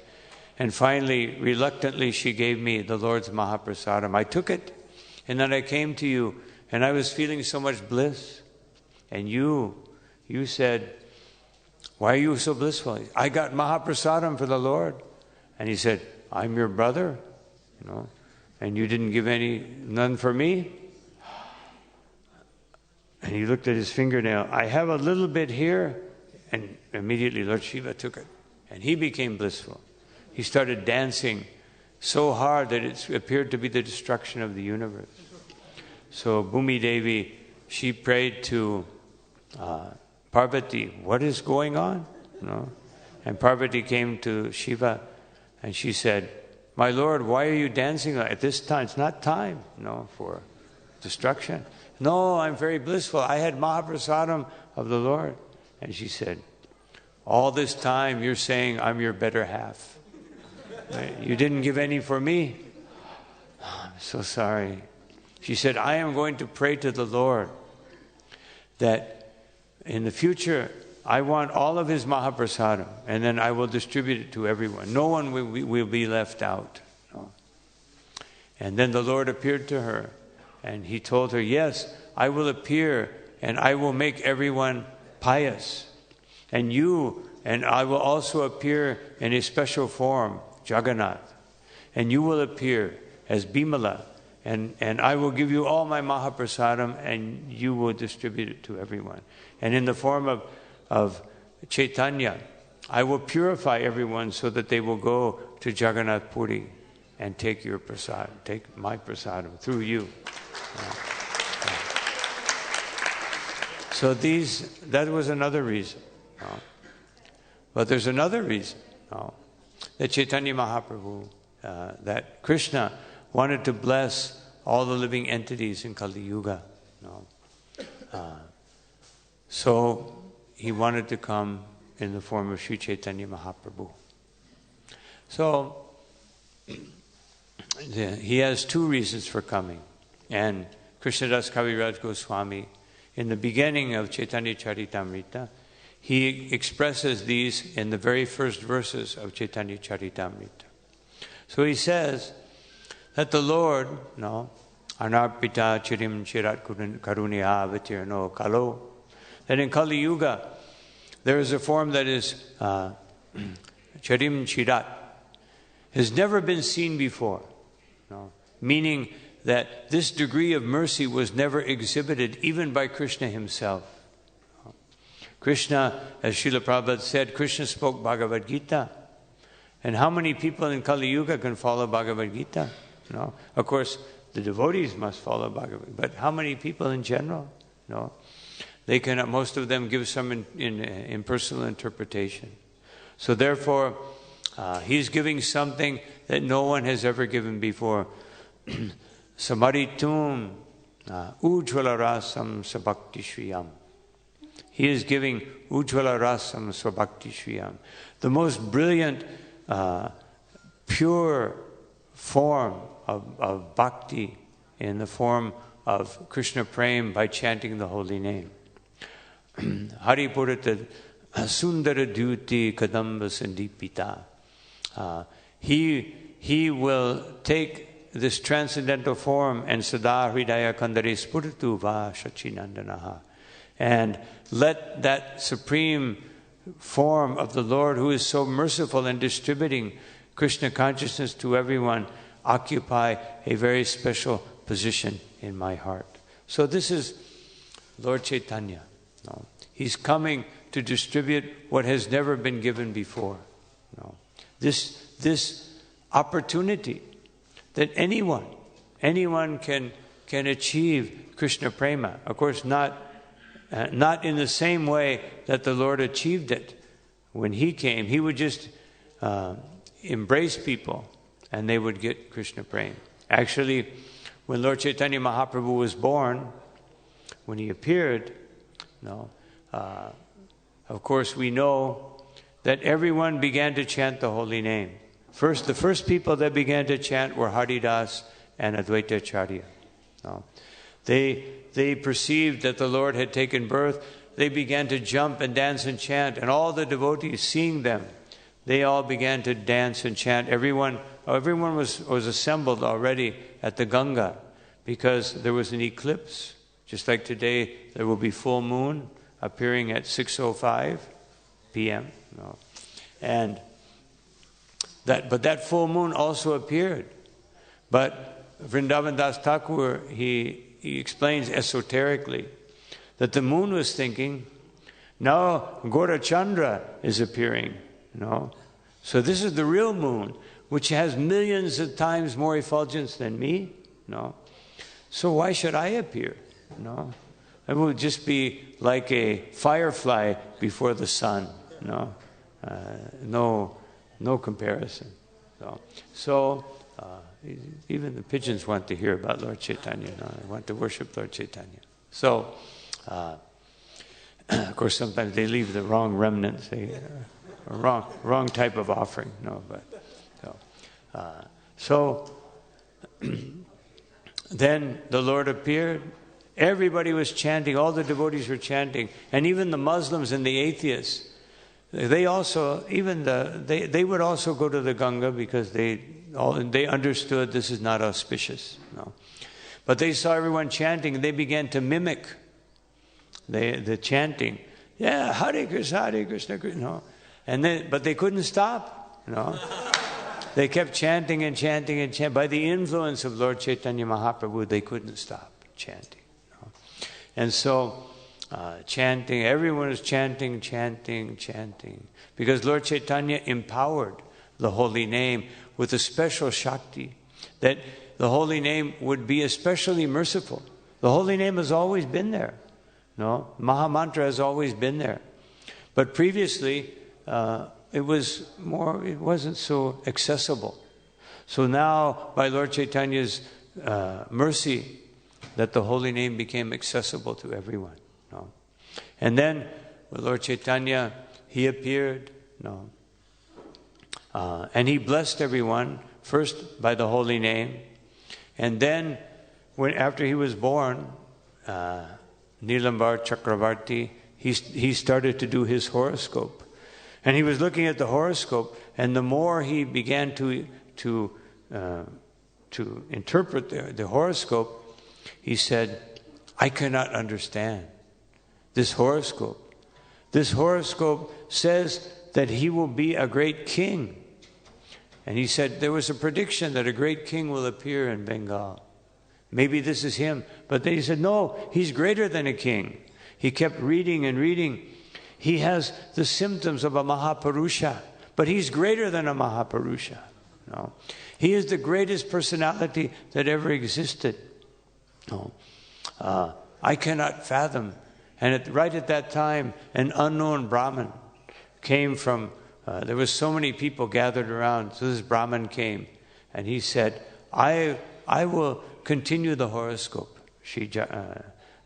[SPEAKER 1] and finally, reluctantly, she gave me the Lord's Mahaprasadam. I took it, and then I came to you, and I was feeling so much bliss. And you said, why are you so blissful? I got Mahaprasadam for the Lord. And he said, I'm your brother, and you didn't give none for me? And he looked at his fingernail. I have a little bit here. And immediately Lord Shiva took it, and he became blissful. He started dancing so hard that it appeared to be the destruction of the universe. So Bhumi Devi, she prayed to Parvati, what is going on? And Parvati came to Shiva and she said, my Lord, why are you dancing at this time? It's not time, for destruction. No, I'm very blissful. I had Mahaprasadam of the Lord. And she said, all this time you're saying I'm your better half. You didn't give any for me? Oh, I'm so sorry. She said, I am going to pray to the Lord that in the future I want all of his Mahaprasadam, and then I will distribute it to everyone. No one will be left out. And then the Lord appeared to her, and he told her, yes, I will appear and I will make everyone pious. And I will also appear in a special form, Jagannath. And you will appear as Bimala. And I will give you all my Mahaprasadam, and you will distribute it to everyone. And in the form of Chaitanya, I will purify everyone so that they will go to Jagannath Puri and take your prasad, take my prasadam through you. So that was another reason. But there's another reason. That Chaitanya Mahaprabhu, that Krishna wanted to bless all the living entities in Kali Yuga. So he wanted to come in the form of Sri Chaitanya Mahaprabhu. So he has two reasons for coming. And Krishnadas Kaviraj Goswami, in the beginning of Caitanya-caritāmṛta, he expresses these in the very first verses of Caitanya-caritāmṛta. So he says that the Lord, Anarpita Chirim Chirat Karunya Avatirno Kalo, that in Kali Yuga there is a form that is Chirim Chirat, has never been seen before. Meaning that this degree of mercy was never exhibited even by Krishna himself. Krishna, as Srila Prabhupada said, Krishna spoke Bhagavad Gita. And how many people in Kali Yuga can follow Bhagavad Gita? Of course, the devotees must follow Bhagavad Gita, but how many people in general? They can, most of them give some in personal interpretation. So therefore, he's giving something that no one has ever given before. Samaritum ujjvala rasam sabhakti shriyam. He is giving ujjvala rasam sabhakti shriyam, the most brilliant, pure form of bhakti in the form of Krishna Prem by chanting the holy name. Hari Purata Sundara Duti Kadamba Sandipita. He will take this transcendental form and Sada Hridaya Kandare Spuratu Va Shachinandanaha, and let that supreme form of the Lord, who is so merciful and distributing Krishna consciousness to everyone, occupy a very special position in my heart. So this is Lord Chaitanya. He's coming to distribute what has never been given before. This opportunity that anyone can achieve Krishna Prema. Of course, not in the same way that the Lord achieved it. When he came, he would just embrace people and they would get Krishna Prema. Actually, when Lord Chaitanya Mahaprabhu was born, when he appeared, of course we know that everyone began to chant the holy name. The first people that began to chant were Haridas and Advaitacharya. They perceived that the Lord had taken birth. They began to jump and dance and chant, and all the devotees, seeing them, they all began to dance and chant. Everyone was assembled already at the Ganga because there was an eclipse. Just like today, there will be full moon appearing at 6:05 p.m. But that full moon also appeared. But Vrindavan Das Thakur, he explains esoterically that the moon was thinking, now Gaura Chandra is appearing. So this is the real moon, which has millions of times more effulgence than me. So why should I appear? It will just be like a firefly before the sun. No comparison. So even the pigeons want to hear about Lord Chaitanya. They want to worship Lord Chaitanya. So, of course, sometimes they leave the wrong remnants, wrong type of offering. So then the Lord appeared. Everybody was chanting. All the devotees were chanting, and even the Muslims and the atheists. They also, they would also go to the Ganga because they understood this is not auspicious. But they saw everyone chanting, and they began to mimic the chanting. Yeah, Hare Krishna, Krishna. But they couldn't stop. They kept chanting and chanting and chanting. By the influence of Lord Chaitanya Mahaprabhu, they couldn't stop chanting. And so, chanting, everyone was chanting, because Lord Chaitanya empowered the holy name with a special Shakti, that the holy name would be especially merciful. The holy name has always been there. Maha Mantra has always been there. But previously, it wasn't so accessible. So now, by Lord Chaitanya's mercy, that the holy name became accessible to everyone. And then, with Lord Chaitanya, he appeared, and he blessed everyone, first by the holy name, and then, after he was born, Nilambar Chakravarti, he started to do his horoscope. And he was looking at the horoscope, and the more he began to interpret the horoscope, he said, I cannot understand this horoscope. This horoscope says that he will be a great king. And he said there was a prediction that a great king will appear in Bengal. Maybe this is him. But then he said, no, he's greater than a king. He kept reading and reading. He has the symptoms of a Mahapurusha, but he's greater than a Mahapurusha. He is the greatest personality that ever existed. I cannot fathom. And right at that time, an unknown Brahmin came from, there was so many people gathered around, so this Brahmin came, and he said, I will continue the horoscope,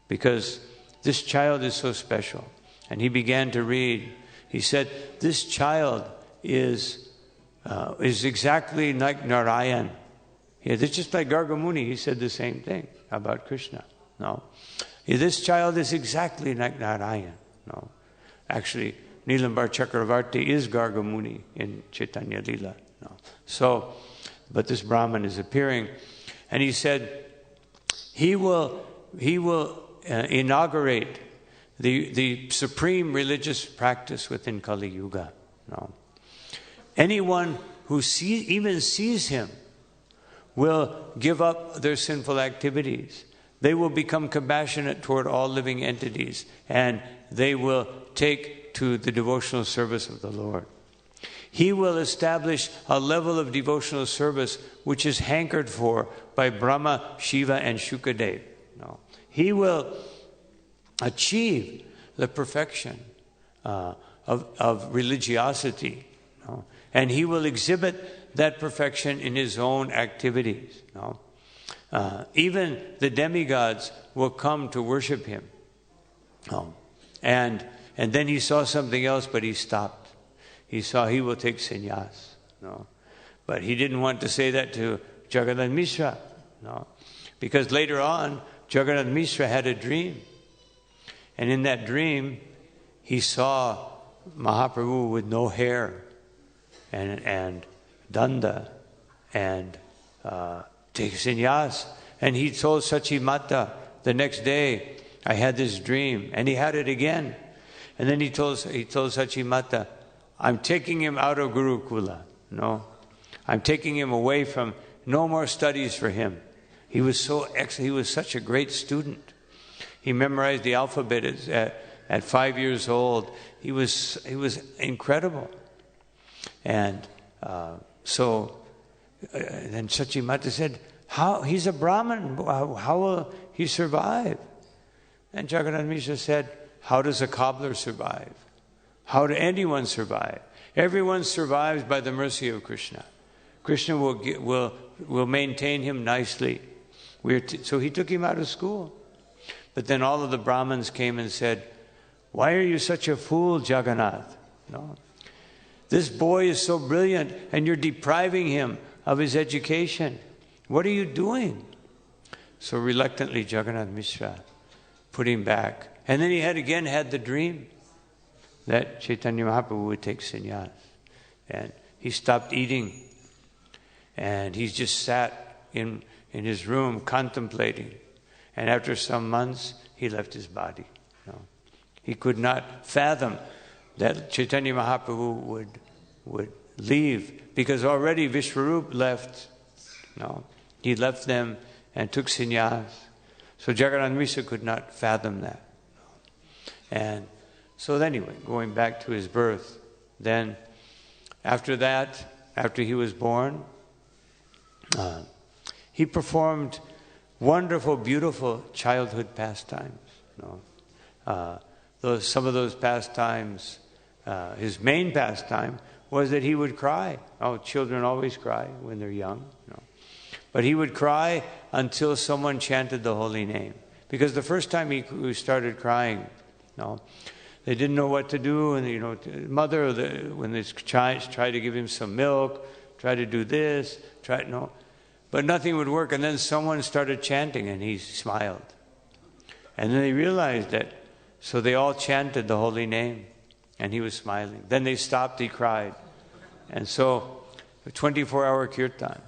[SPEAKER 1] because this child is so special. And he began to read. He said, this child is exactly like Narayan. It's just like Gargamuni, he said the same thing about Krishna. This child is exactly like Narayan. Actually, Nilambar Chakravarti is Gargamuni in Chaitanya Lila. But this Brahman is appearing, and he said, he will inaugurate the supreme religious practice within Kali Yuga. Anyone who even sees him will give up their sinful activities. They will become compassionate toward all living entities, and they will take to the devotional service of the Lord. He will establish a level of devotional service which is hankered for by Brahma, Shiva, and Shukadev. He will achieve the perfection of religiosity, and he will exhibit that perfection in his own activities. even the demigods will come to worship him. And then he saw something else, but he stopped. He saw he will take sannyas. No. But he didn't want to say that to Jagannath Mishra. No. Because later on, Jagannath Mishra had a dream. And in that dream, he saw Mahaprabhu with no hair and danda and take sannyas. And he told Sachimata the next day, I had this dream. And he had it again. And then he told Sachimata, I'm taking him out of Gurukula. No. I'm taking him away from, no more studies for him. He was such a great student. He memorized the alphabet at 5 years old. He was incredible. And so then Sachimata said, "How he's a Brahmin? How will he survive?" And Jagannath Mishra said, "How does a cobbler survive? How do anyone survive? Everyone survives by the mercy of Krishna. Krishna will maintain him nicely." So he took him out of school. But then all of the Brahmins came and said, "Why are you such a fool, Jagannath? No. This boy is so brilliant and you're depriving him of his education. What are you doing?" So reluctantly Jagannath Mishra put him back. And then he had the dream that Chaitanya Mahaprabhu would take sannyas. And he stopped eating. And he just sat in his room contemplating. And after some months, he left his body. No. He could not fathom that Chaitanya Mahaprabhu would leave, because already Vishwarup left. No. He left them and took sannyas. So Jagannath Mishra could not fathom that. And so anyway, going back to his birth, then after that, after he was born, he performed wonderful, beautiful childhood pastimes. Some of those pastimes, his main pastime was that he would cry. Oh, children always cry when they're young. But he would cry until someone chanted the holy name. Because the first time he started crying, they didn't know what to do. And, mother, when this child tried to give him some milk, tried to do this, but nothing would work. And then someone started chanting and he smiled. And then they realized that, so they all chanted the holy name and he was smiling. Then they stopped, he cried. And so, 24-hour kirtan.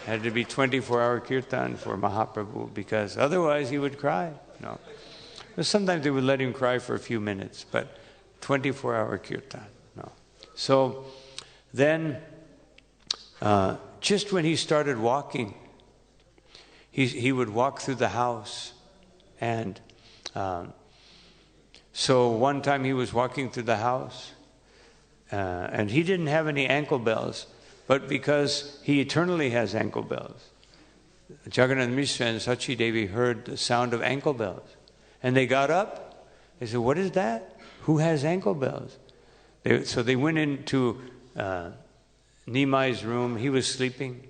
[SPEAKER 1] Had to be 24-hour kirtan for Mahaprabhu, because otherwise he would cry. But sometimes they would let him cry for a few minutes, but 24-hour kirtan. So then, just when he started walking, he would walk through the house. And so one time he was walking through the house, and he didn't have any ankle bells, but because he eternally has ankle bells, Jagannath Mishra and Sachi Devi heard the sound of ankle bells. And they got up. They said, "What is that? Who has ankle bells?" So they went into Nimai's room. He was sleeping.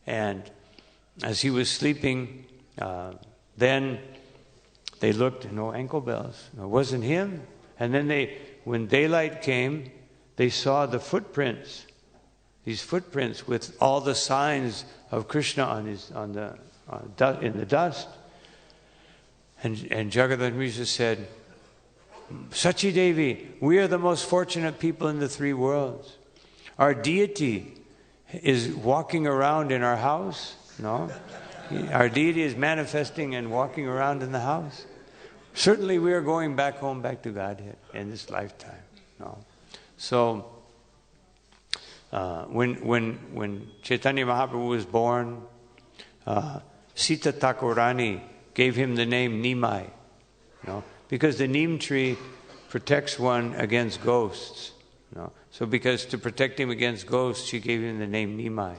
[SPEAKER 1] And as he was sleeping, then they looked, no ankle bells. It wasn't him. And then when daylight came, they saw the footprints. These footprints with all the signs of Krishna in the dust. And Jagannath Mishra said, "Sachi Devi, we are the most fortunate people in the three worlds. Our deity is walking around in our house. Our deity is manifesting and walking around in the house. Certainly we are going back home, back to Godhead in this lifetime." So when Chaitanya Mahaprabhu was born, Sita Thakurani gave him the name Nimai, because the neem tree protects one against ghosts. So because to protect him against ghosts, she gave him the name Nimai.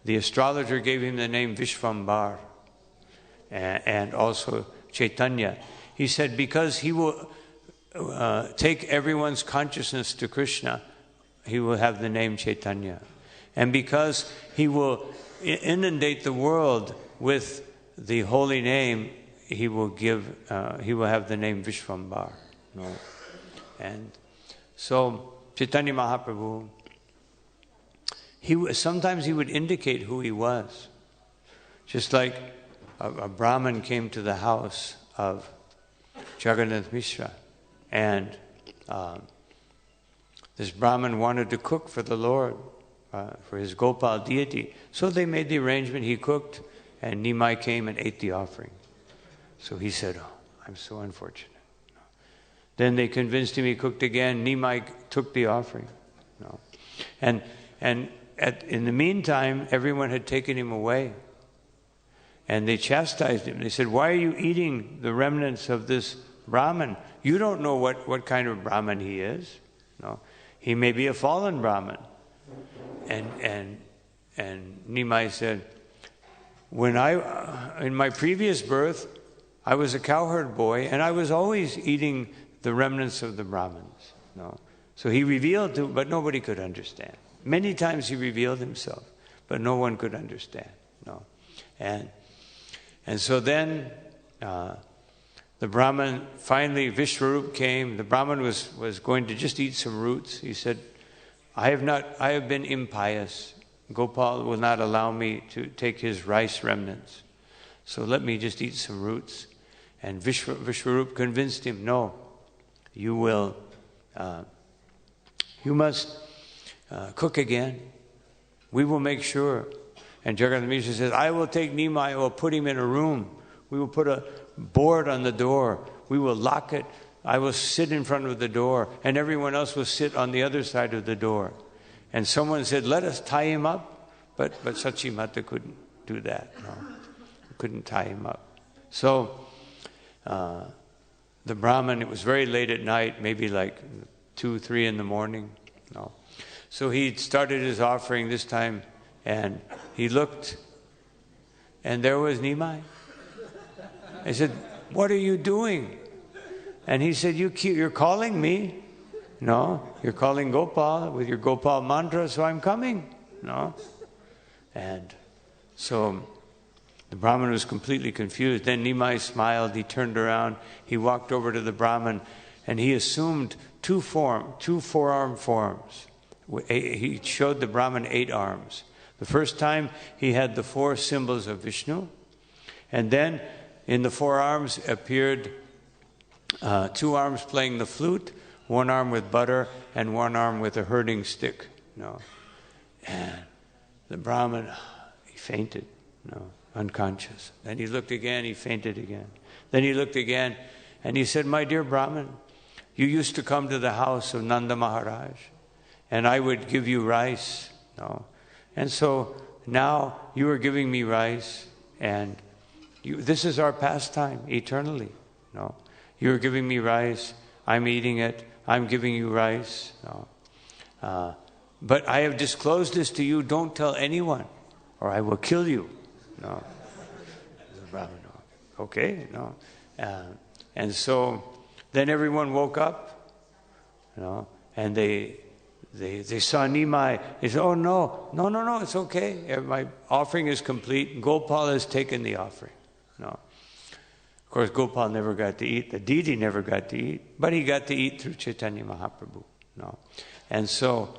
[SPEAKER 1] The astrologer gave him the name Vishvambar, and also Chaitanya. He said because he will take everyone's consciousness to Krishna, he will have the name Chaitanya. And because he will inundate the world with the holy name, he will have the name Vishvambar. No? And so Chaitanya Mahaprabhu, sometimes he would indicate who he was. Just like a Brahmin came to the house of Jagannath Mishra, and this Brahmin wanted to cook for the Lord, for his Gopal deity. So they made the arrangement, he cooked, and Nimai came and ate the offering. So he said, "Oh, I'm so unfortunate." Then they convinced him, he cooked again, Nimai took the offering. And in the meantime, everyone had taken him away. And they chastised him. They said, "Why are you eating the remnants of this Brahmin? You don't know what kind of Brahmin he is. No, he may be a fallen Brahmin." And Nimai said, in my previous birth, I was a cowherd boy, and I was always eating the remnants of the Brahmins. No, so he revealed to, but nobody could understand. Many times he revealed himself, but no one could understand. No, and so then the Brahmin, finally Vishwarup came. The Brahmin was going to just eat some roots. He said, I have been impious. Gopal will not allow me to take his rice remnants. So let me just eat some roots. And Vishwarup convinced him, no, you must cook again. We will make sure. And Jagannath Mishra says, I will take Nimai, I will put him in a room. We will put a board on the door. We will lock it. I will sit in front of the door, and everyone else will sit on the other side of the door. And someone said, let us tie him up. But Sachimata couldn't do that. No, couldn't tie him up. So the Brahmin, it was very late at night, maybe like 2, 3 in the morning. No. So he started his offering this time, and he looked, and there was Nimai. I said, what are you doing? And he said, you're calling me. No, you're calling Gopal with your Gopal mantra, so I'm coming. No. And so the Brahmin was completely confused. Then Nimai smiled, he turned around, he walked over to the Brahmin, and he assumed two forearm forms. He showed the Brahmin 8 arms. The first time he had the 4 symbols of Vishnu, and then in the 4 arms appeared 2 arms playing the flute, 1 arm with butter, and 1 arm with a herding stick. No, and the Brahmin, he fainted, unconscious. Then he looked again, he fainted again. Then he looked again, and he said, my dear Brahmin, you used to come to the house of Nanda Maharaj, and I would give you rice. No, and so now you are giving me rice, and this is our pastime eternally. No, you are giving me rice, I'm eating it, I'm giving you rice. No, but I have disclosed this to you, don't tell anyone, or I will kill you. No, the Brahmin, no. Okay, no, and so then everyone woke up, and they saw Nimai. They said, oh, no, it's okay. My offering is complete. Gopal has taken the offering. No. Of course, Gopal never got to eat. The deity never got to eat. But he got to eat through Chaitanya Mahaprabhu. No. And so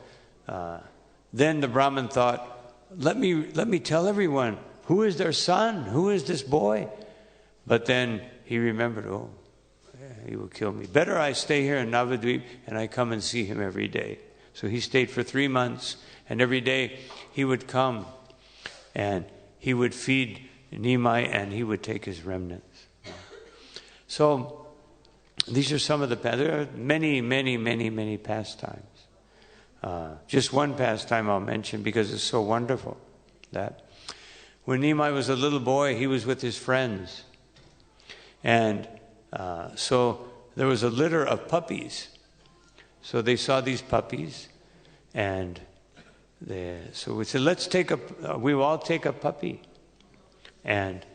[SPEAKER 1] then the Brahmin thought, let me tell everyone, who is their son? Who is this boy? But then he remembered, he will kill me. Better I stay here in Navadvip and I come and see him every day. So he stayed for 3 months, and every day he would come and he would feed Nimai and he would take his remnants. So these are some of there are many, many, many, many pastimes. Just one pastime I'll mention because it's so wonderful. That when Nimai was a little boy, he was with his friends. And so there was a litter of puppies. So they saw these puppies, and so we said, we will all take a puppy. And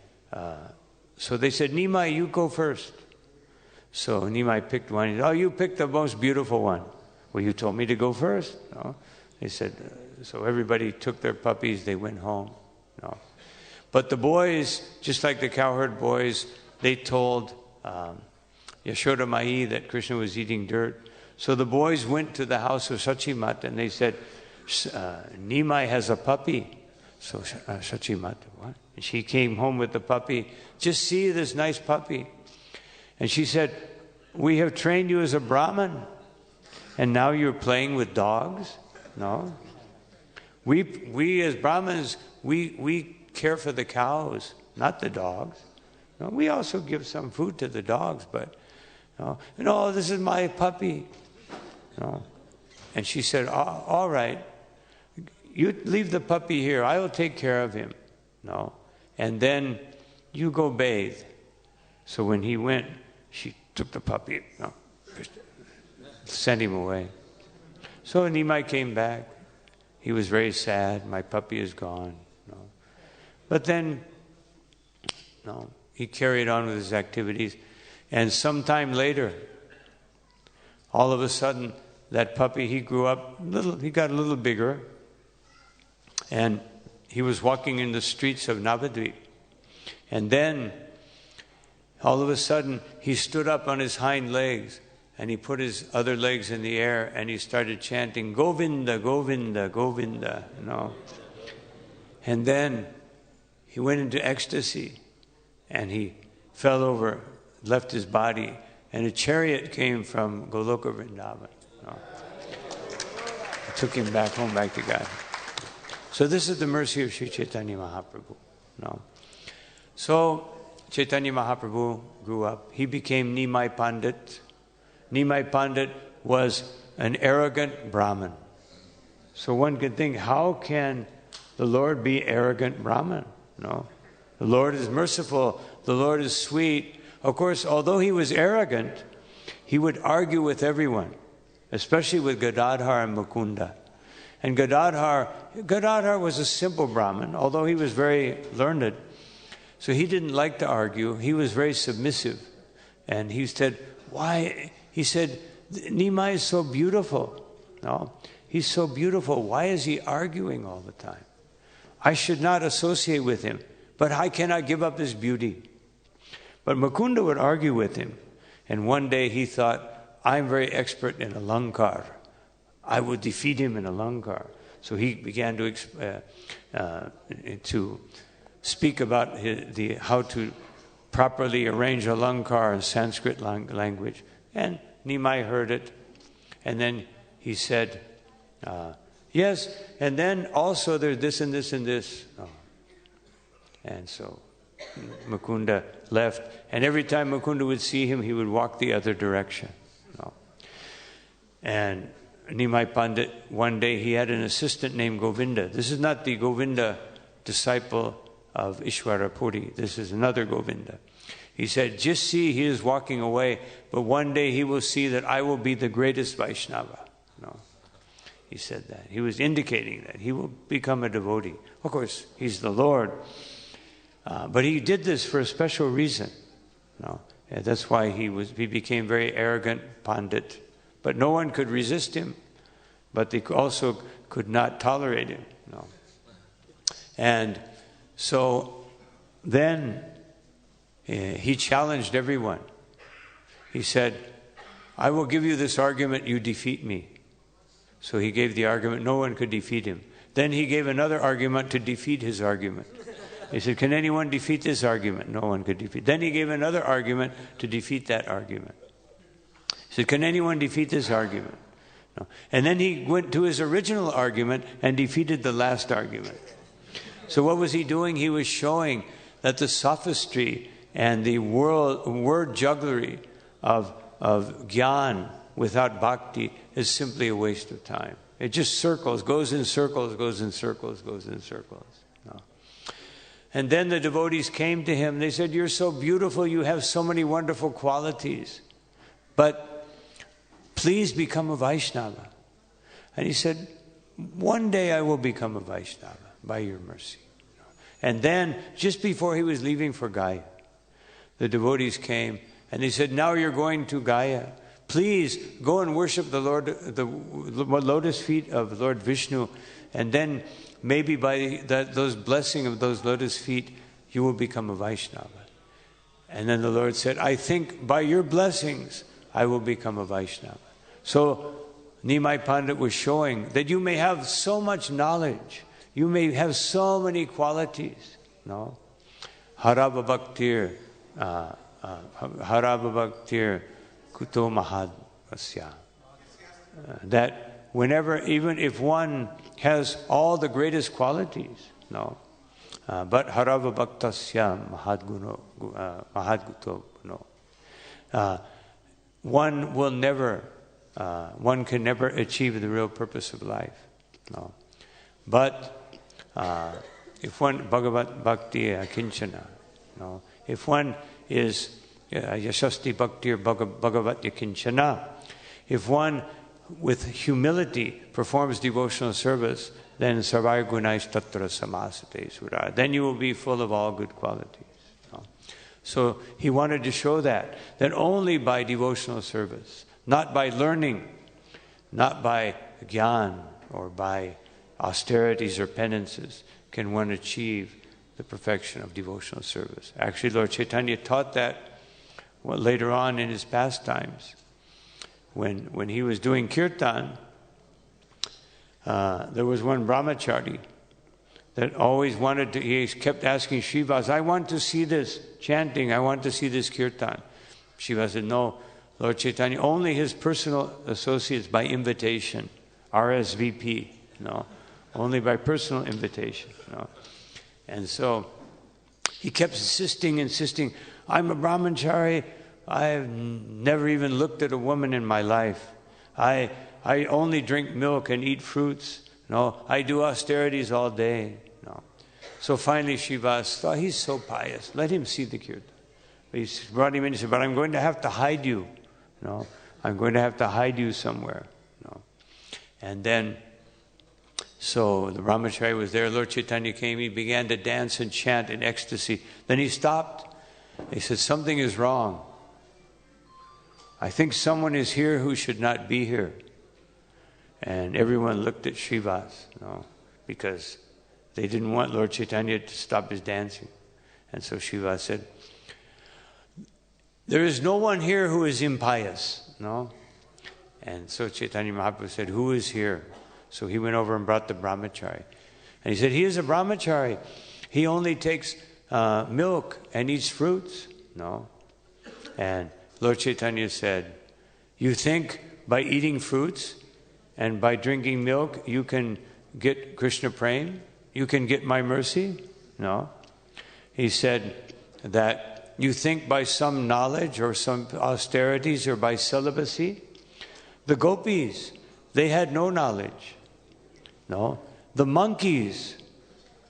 [SPEAKER 1] so they said, Nimai, you go first. So Nimai picked one. He said, you picked the most beautiful one. Well, you told me to go first. No? They said, So everybody took their puppies, they went home. No. But the boys, just like the cowherd boys, they told Yashoda Mai that Krishna was eating dirt. So the boys went to the house of Sachimat and they said, Nimai has a puppy. So Sachimat, what? And she came home with the puppy. Just see this nice puppy. And she said, we have trained you as a Brahmin, and now you're playing with dogs? No. We as Brahmins, we care for the cows, not the dogs. No, we also give some food to the dogs, but no, this is my puppy. No. And she said, all right, you leave the puppy here. I will take care of him. No. And then you go bathe. So when he went, she took the puppy, sent him away. So Nimai came back. He was very sad. My puppy is gone. No. But then, he carried on with his activities. And sometime later, all of a sudden, that puppy, he grew up, he got a little bigger. And he was walking in the streets of Navadvip. And then, all of a sudden, he stood up on his hind legs and he put his other legs in the air and he started chanting, Govinda, Govinda, Govinda, And then he went into ecstasy and he fell over, left his body, and a chariot came from Goloka Vrindavan. It took him back home, back to God. So this is the mercy of Sri Chaitanya Mahaprabhu. So Chaitanya Mahaprabhu grew up. He became Nimai Pandit. Nimai Pandit was an arrogant Brahmin. So one could think, how can the Lord be arrogant Brahmin? No. The Lord is merciful. The Lord is sweet. Of course, although he was arrogant, he would argue with everyone, especially with Gadadhar and Mukunda. And Gadadhar was a simple Brahmin, although he was very learned. So he didn't like to argue. He was very submissive. And he said, why? He said, Nimai is so beautiful. No, he's so beautiful. Why is he arguing all the time? I should not associate with him, but I cannot give up his beauty. But Mukunda would argue with him. And one day he thought, I'm very expert in alankar. I would defeat him in alankar. So he began to speak about how to properly arrange alankar in Sanskrit language. And Nimai heard it. And then he said, yes, and then also there's this and this and this. And so Mukunda left. And every time Mukunda would see him, he would walk the other direction. And Nimai Pandit, one day he had an assistant named Govinda. This is not the Govinda disciple of Ishwara Puri. This is another Govinda. He said, just see, he is walking away, but one day he will see that I will be the greatest Vaishnava. He said that. He was indicating that he will become a devotee. Of course, he's the Lord. But he did this for a special reason. And that's why he became very arrogant Pandit. But no one could resist him. But they also could not tolerate him. And so then he challenged everyone. He said, I will give you this argument, you defeat me. So he gave the argument, no one could defeat him. Then he gave another argument to defeat his argument. He said, can anyone defeat this argument? No one could defeat. Then he gave another argument to defeat that argument. He said, can anyone defeat this argument? No. And then he went to his original argument and defeated the last argument. So what was he doing? He was showing that the sophistry and the word jugglery of gyan without bhakti is simply a waste of time. It just circles, goes in circles, goes in circles, goes in circles. No. And then the devotees came to him. They said, you're so beautiful, you have so many wonderful qualities. But please become a Vaishnava. And he said, one day I will become a Vaishnava by your mercy. And then, just before he was leaving for Gaya, the devotees came and they said, now you're going to Gaya. Please go and worship the lotus feet of Lord Vishnu And then maybe by those blessing of those lotus feet, you will become a Vaishnava. And then the Lord said, I think by your blessings, I will become a Vaishnava. So Nimai Pandit was showing that you may have so much knowledge, you may have so many qualities, no? Harava bhaktir kuto mahadvasya. That whenever, even if one has all the greatest qualities, no? But harava bhaktasya mahadguto no. One will never, one can never achieve the real purpose of life. No. But if one Bhagavat bhakti kinchana, no. If one is yashasti bhaktir bhagavat kinchana, if one with humility performs devotional service, then sarvaya gunais tatra samasate sura. Then you will be full of all good qualities. No. So he wanted to show that only by devotional service, not by learning, not by gyan or by austerities or penances, can one achieve the perfection of devotional service. Actually, Lord Chaitanya taught that later on in his pastimes. When he was doing kirtan, there was one brahmachari that always wanted to, he kept asking Srivas, I want to see this chanting, I want to see this kirtan. Shiva said, no, Lord Chaitanya, only his personal associates by invitation, RSVP, no, only by personal invitation, no. And so he kept insisting, I'm a brahmachari, I've never even looked at a woman in my life. I only drink milk and eat fruits. No, I do austerities all day. No. So finally Srivas thought, he's so pious, let him see the kirtan. He brought him in and said, but I'm going to have to hide you. No, I'm going to have to hide you somewhere. No. And then, so the brahmachari was there, Lord Chaitanya came, he began to dance and chant in ecstasy. Then he stopped. He said, something is wrong. I think someone is here who should not be here. And everyone looked at Srivas, no, because they didn't want Lord Chaitanya to stop his dancing. And so Srivas said, there is no one here who is impious, no? And so Chaitanya Mahaprabhu said, who is here? So he went over and brought the brahmachari. And he said, he is a brahmachari. He only takes milk and eats fruits. No. And Lord Chaitanya said, you think by eating fruits and by drinking milk you can get Krishna prema? You can get my mercy? No. He said that you think by some knowledge or some austerities or by celibacy? The gopis, they had no knowledge. No. The monkeys,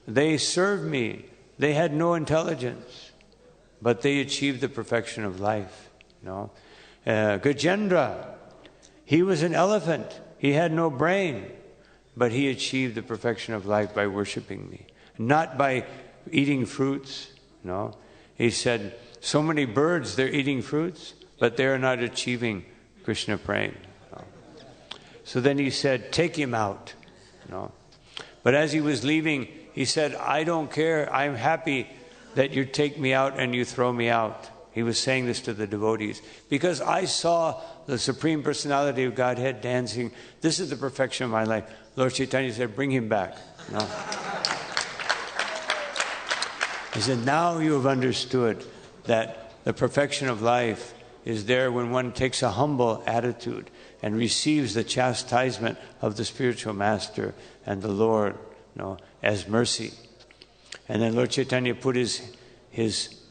[SPEAKER 1] they served me. They had no intelligence, but they achieved the perfection of life. No. Gajendra, he was an elephant. He had no brain, but he achieved the perfection of life by worshiping me, not by eating fruits. No. He said, so many birds, they're eating fruits, but they're not achieving Krishna prema. No. So then he said, take him out. No. But as he was leaving, he said, I don't care. I'm happy that you take me out and you throw me out. He was saying this to the devotees. Because I saw the Supreme Personality of Godhead dancing. This is the perfection of my life. Lord Chaitanya said, bring him back. No. He said, now you have understood that the perfection of life is there when one takes a humble attitude and receives the chastisement of the spiritual master and the Lord, no, as mercy. And then Lord Chaitanya put his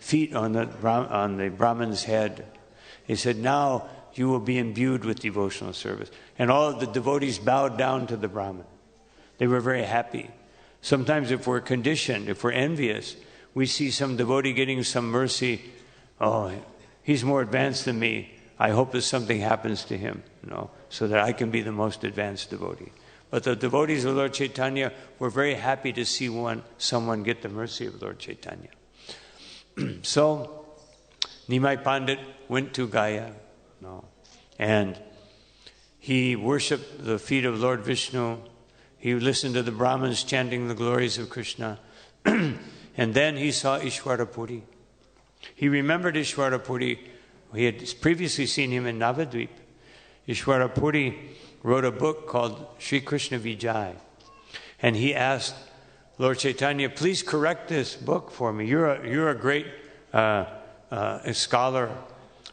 [SPEAKER 1] feet on the Brahman's head. He said, now you will be imbued with devotional service. And all of the devotees bowed down to the Brahman. They were very happy. Sometimes if we're conditioned, if we're envious, we see some devotee getting some mercy. Oh, he's more advanced than me. I hope that something happens to him, so that I can be the most advanced devotee. But the devotees of Lord Chaitanya were very happy to see someone get the mercy of Lord Chaitanya. So, Nimai Pandit went to Gaya, and he worshipped the feet of Lord Vishnu. he listened to the Brahmins chanting the glories of Krishna. And then he saw Ishwarapuri. He remembered Ishwarapuri. He had previously seen him in Navadvip. Ishwarapuri wrote a book called Sri Krishna Vijay. And he asked Lord Chaitanya, please correct this book for me. You're a great scholar,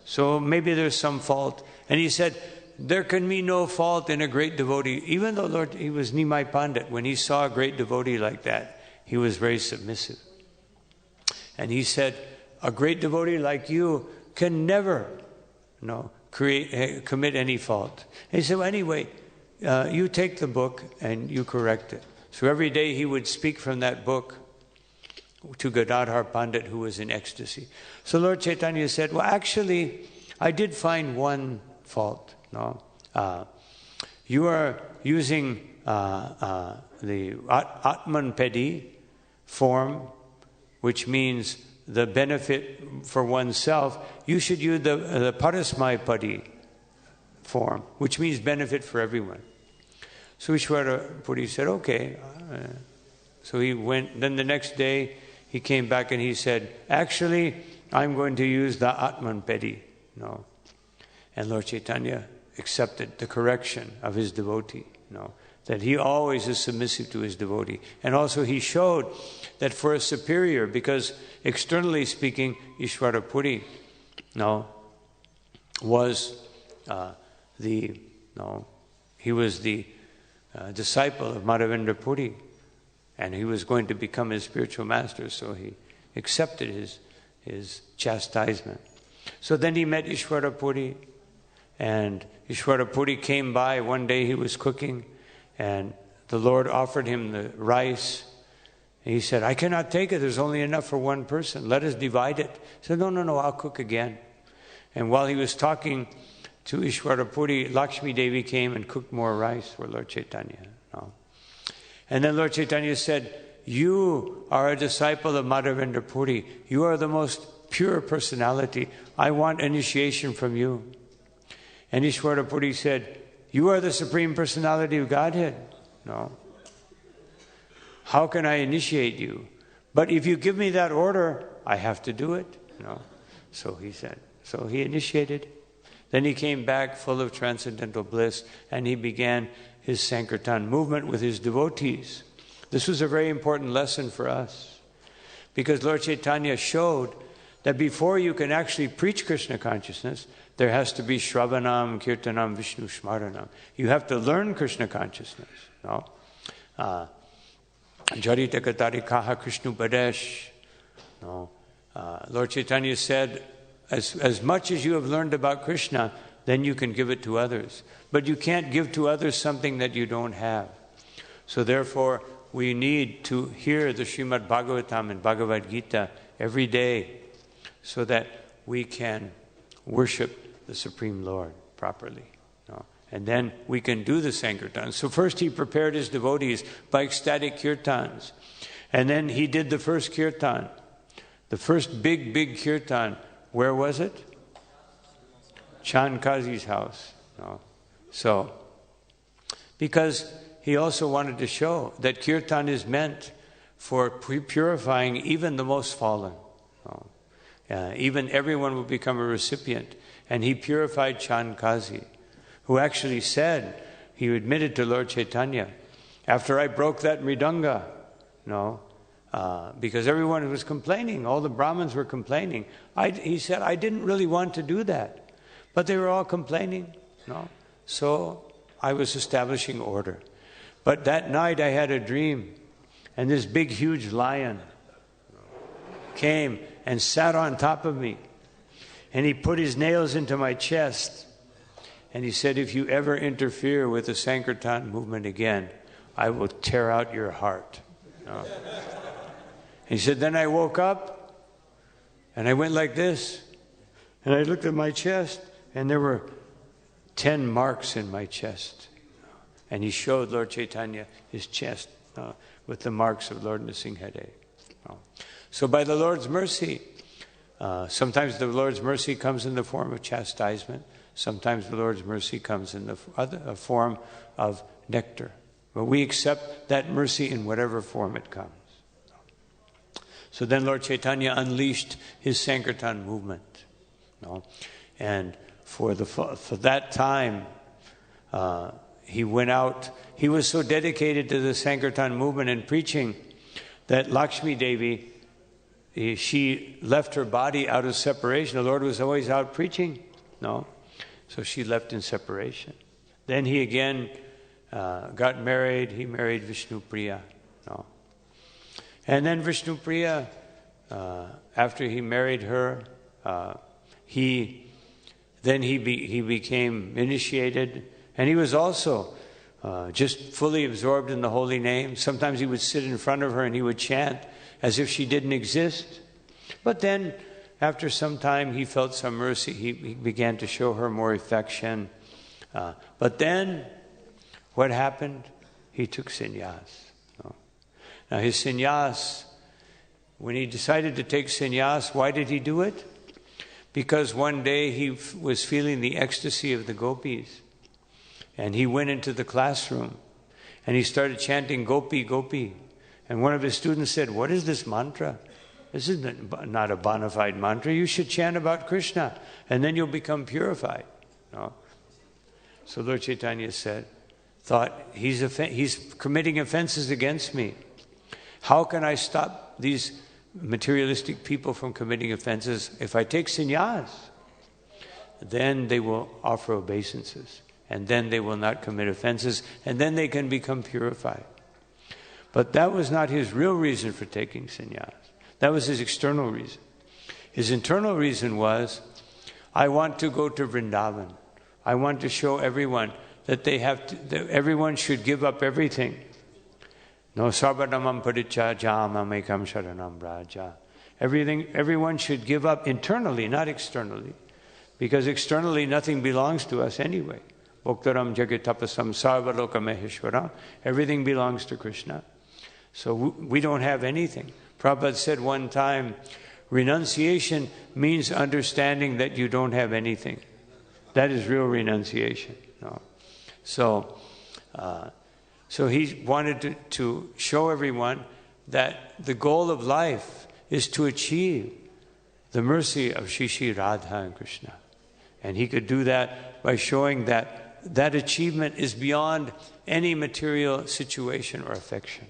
[SPEAKER 1] so maybe there's some fault. And he said, there can be no fault in a great devotee. Even though he was Nimai Pandit, when he saw a great devotee like that, he was very submissive. And he said, a great devotee like you can never commit any fault. And he said, well, anyway, you take the book and you correct it. So every day he would speak from that book to Gadadhar Pandit, who was in ecstasy. So Lord Chaitanya said, well, actually, I did find one fault. You are using the Atmanpedi form, which means the benefit for oneself. You should use the Parasmaipadi form, which means benefit for everyone. So Ishwarapuri said, okay. So he went. Then the next day, he came back and he said, actually, I'm going to use the Atmanpedi. And Lord Chaitanya accepted the correction of his devotee. That he always is submissive to his devotee. And also he showed that for a superior, because externally speaking, Ishwarapuri was he was the disciple of Madhavendra Puri, and he was going to become his spiritual master, so he accepted his chastisement. So then he met Ishwarapuri, and Ishwarapuri came by. One day he was cooking, and the Lord offered him the rice. And he said, I cannot take it. There's only enough for one person. Let us divide it. He said, no, I'll cook again. And while he was talking to Ishwarapuri, Lakshmi Devi came and cooked more rice for Lord Chaitanya. And then Lord Chaitanya said, you are a disciple of Madhavendra Puri. You are the most pure personality. I want initiation from you. And Ishwarapuri said, you are the Supreme Personality of Godhead. No. How can I initiate you? But if you give me that order, I have to do it. So he said. So he initiated. Then he came back full of transcendental bliss, and he began his Sankirtan movement with his devotees. This was a very important lesson for us, because Lord Chaitanya showed that before you can actually preach Krishna consciousness, there has to be Shravanam, Kirtanam, Vishnu Shmaranam. You have to learn Krishna consciousness. Jarita Katari Kaha Krishnu Badesh. Lord Chaitanya said, as much as you have learned about Krishna, then you can give it to others. But you can't give to others something that you don't have. So therefore, we need to hear the Srimad Bhagavatam and Bhagavad Gita every day, so that we can worship the Supreme Lord properly. And then we can do the Sankirtan. So first he prepared his devotees by ecstatic kirtans. And then he did the first kirtan. The first big kirtan. Where was it? Chandkazi's house. So, because he also wanted to show that kirtan is meant for purifying even the most fallen. Even everyone will become a recipient. And he purified Chandkazi, who actually said, he admitted to Lord Chaitanya, after I broke that mridanga, because everyone was complaining, all the Brahmins were complaining. He said, I didn't really want to do that, but they were all complaining. So I was establishing order. But that night I had a dream, and this big, huge lion came and sat on top of me. And he put his nails into my chest. And he said, if you ever interfere with the Sankirtan movement again, I will tear out your heart. He said, then I woke up, and I went like this. And I looked at my chest, and there were 10 marks in my chest. And he showed Lord Chaitanya his chest with the marks of Lord Nrsimhadev. So by the Lord's mercy, sometimes the Lord's mercy comes in the form of chastisement. Sometimes the Lord's mercy comes in the form of nectar. But we accept that mercy in whatever form it comes. So then Lord Chaitanya unleashed his Sankirtan movement. And for that time, he went out. He was so dedicated to the Sankirtan movement and preaching that Lakshmi Devi, she left her body out of separation. The Lord was always out preaching. So she left in separation. Then he again got married. He married Vishnupriya. And then Vishnupriya, after he married her, he became initiated. And he was also just fully absorbed in the holy name. Sometimes he would sit in front of her and he would chant as if she didn't exist. But then, after some time, he felt some mercy. He began to show her more affection. But then, what happened? He took sannyas. Now his sannyas, when he decided to take sannyas, why did he do it? Because one day he was feeling the ecstasy of the gopis. And he went into the classroom and he started chanting Gopi, Gopi. And one of his students said, "What is this mantra? This is not a bona fide mantra. You should chant about Krishna and then you'll become purified." So Lord Chaitanya thought, he's committing offenses against me. How can I stop these materialistic people from committing offenses? If I take sannyas, then they will offer obeisances. And then they will not commit offenses. And then they can become purified. But that was not his real reason for taking sannyas. That was his external reason. His internal reason was, I want to go to Vrindavan. I want to show everyone that that everyone should give up everything. No sarvadhamam parityajamam ekam sharanam braja. Everyone should give up internally, not externally. Because externally nothing belongs to us anyway. Bhoktaram jagatapasam sarvaloka maheshwaram. Everything belongs to Krishna. So we don't have anything. Prabhupada said one time, renunciation means understanding that you don't have anything. That is real renunciation. So he wanted to show everyone that the goal of life is to achieve the mercy of Shri Radha and Krishna. And he could do that by showing that achievement is beyond any material situation or affection.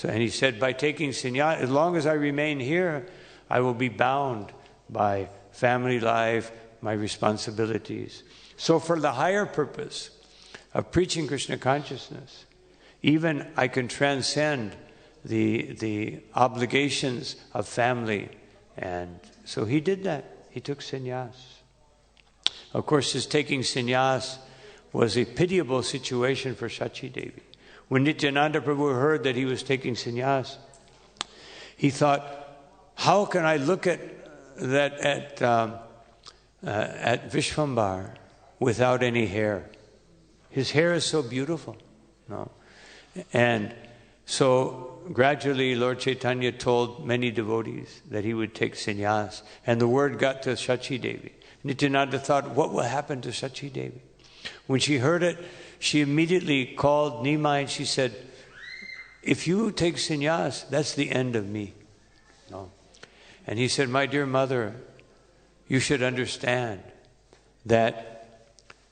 [SPEAKER 1] And he said, by taking sannyas, as long as I remain here, I will be bound by family life, my responsibilities. So for the higher purpose of preaching Krishna consciousness, even I can transcend the obligations of family. And so he did that. He took sannyas. Of course, his taking sannyas was a pitiable situation for Sachi Devi. When Nityananda Prabhu heard that he was taking sannyas, he thought, how can I look at Vishvambar without any hair? His hair is so beautiful. And so gradually Lord Chaitanya told many devotees that he would take sannyas. And the word got to Sachi Devi. Nityananda thought, what will happen to Sachi Devi? When she heard it, she immediately called Nimai and she said, if you take sannyas, that's the end of me. And he said, my dear mother, you should understand that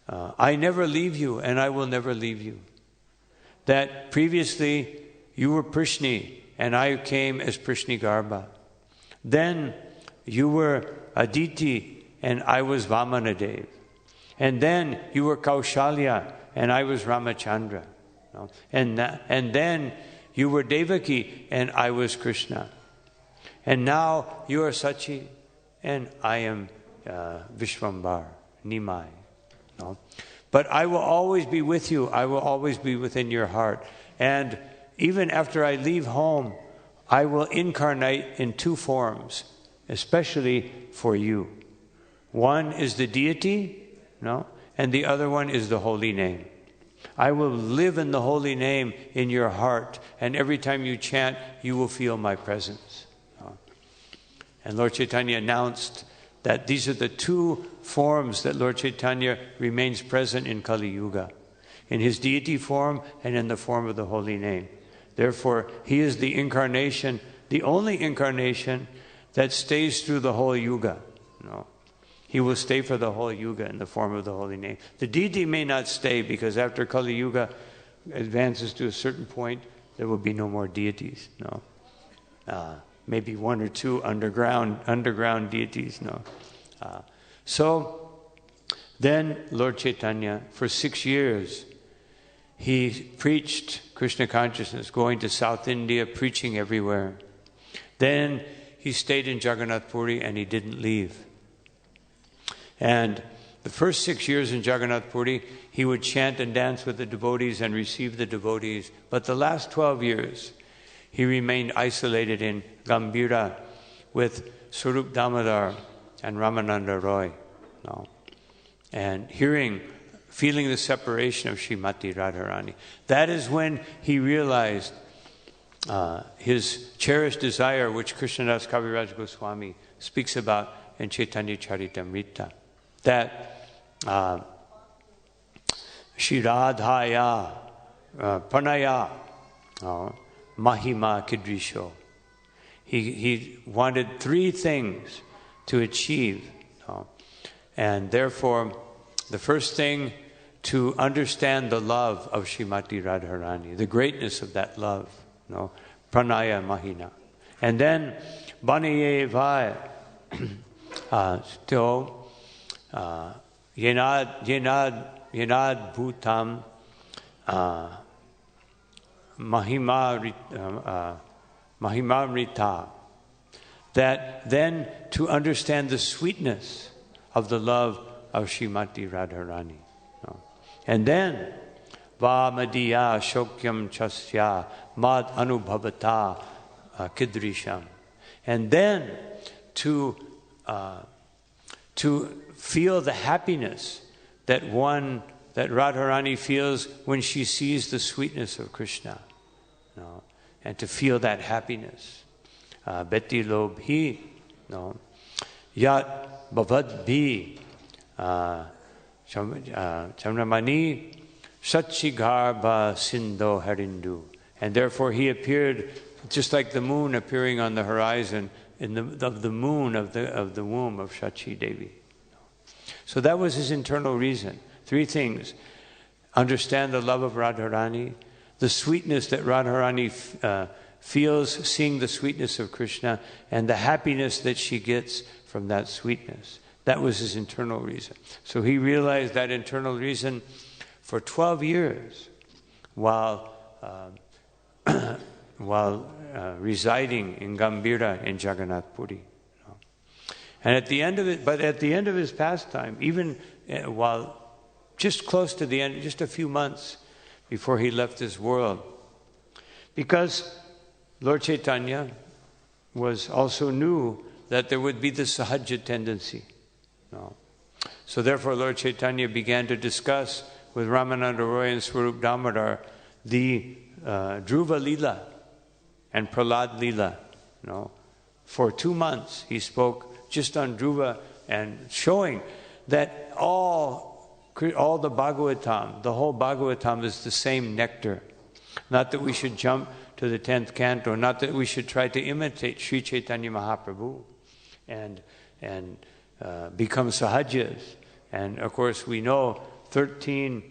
[SPEAKER 1] I never leave you and I will never leave you. That previously you were Prishni and I came as Prishni Garbha. Then you were Aditi and I was Vamanadev. And then you were Kaushalya and I was Ramachandra. And then you were Devaki and I was Krishna. And now you are Sachi and I am Vishvambar, Nimai. But I will always be with you. I will always be within your heart. And even after I leave home, I will incarnate in two forms, especially for you. One is the deity, and the other one is the holy name. I will live in the holy name in your heart, and every time you chant, you will feel my presence. And Lord Chaitanya announced that these are the two forms that Lord Chaitanya remains present in Kali Yuga. in his deity form and in the form of the holy name. Therefore, he is the incarnation, the only incarnation that stays through the whole yuga. No. He will stay for the whole yuga in the form of the holy name. The deity may not stay, because after Kali Yuga advances to a certain point, there will be no more deities. No. Maybe one or two underground deities. No. So then Lord Chaitanya, for 6 years, he preached Krishna consciousness, going to South India, preaching everywhere. Then he stayed in Jagannath Puri and he didn't leave. And the first 6 years in Jagannath Puri, he would chant and dance with the devotees and receive the devotees. But the last 12 years, he remained isolated in Gambhira with Swarup Damodar and Ramananda Roy. No. And feeling the separation of Srimati Radharani. That is when he realized his cherished desire, which Krishnadas Kaviraj Goswami speaks about in Caitanya-caritāmṛta, that Shri Radhaya Pranaya Mahima Kidrisho. He wanted 3 things to achieve. And therefore, the first thing, to understand the love of Srimati Radharani, the greatness of that love. Pranaya Mahina. And then, Baniye Vai, still, Yenad Bhutam, Mahimamrita. That then, to understand the sweetness of the love of Srimati Radharani. And then, Va Madiya Shokyam Chasya Mad Anubhavata Kidrisham. And then to feel the happiness that Radharani feels when she sees the sweetness of Krishna. And to feel that happiness. Beti Lobhi, Yat Bhavad Bhi, Chamramani Satchigarbha Sindho Harindu. And therefore he appeared just like the moon appearing on the horizon of the moon of the womb of Shachi Devi. So that was his internal reason. 3 things. Understand the love of Radharani, the sweetness that Radharani feels seeing the sweetness of Krishna, and the happiness that she gets from that sweetness. That was his internal reason. So he realized that internal reason for 12 years while residing in Gambhira in Jagannath Puri. And at the end of his pastime, even while just close to the end, just a few months before he left this world, because Lord Chaitanya also knew that there would be the sahaja tendency. So therefore Lord Chaitanya began to discuss with Ramananda Roy and Swarup Damodar the Dhruva Lila and Prahlad Lila. For 2 months he spoke just on Dhruva and showing that all the Bhagavatam, the whole Bhagavatam is the same nectar. Not that we should jump to the 10th canto, not that we should try to imitate Sri Chaitanya Mahaprabhu and become sahajas. And of course we know 13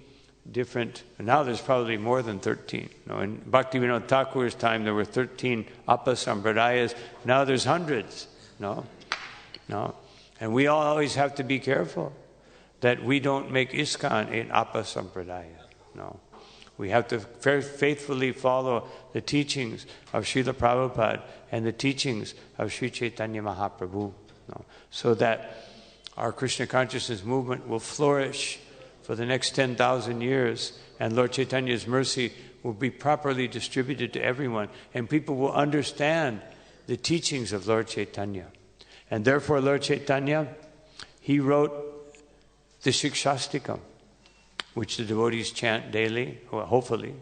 [SPEAKER 1] different, now there's probably more than 13. In Bhaktivinoda Thakur's time there were 13 apa-sampradayas, now there's hundreds. And we all always have to be careful that we don't make Iskcon an apa-sampradaya. We have to faithfully follow the teachings of Srila Prabhupada and the teachings of Sri Chaitanya Mahaprabhu, so that our Krishna consciousness movement will flourish for the next 10,000 years, and Lord Chaitanya's mercy will be properly distributed to everyone, and people will understand the teachings of Lord Chaitanya. And therefore Lord Chaitanya, he wrote the Shikshastikam, which the devotees chant daily, well, hopefully,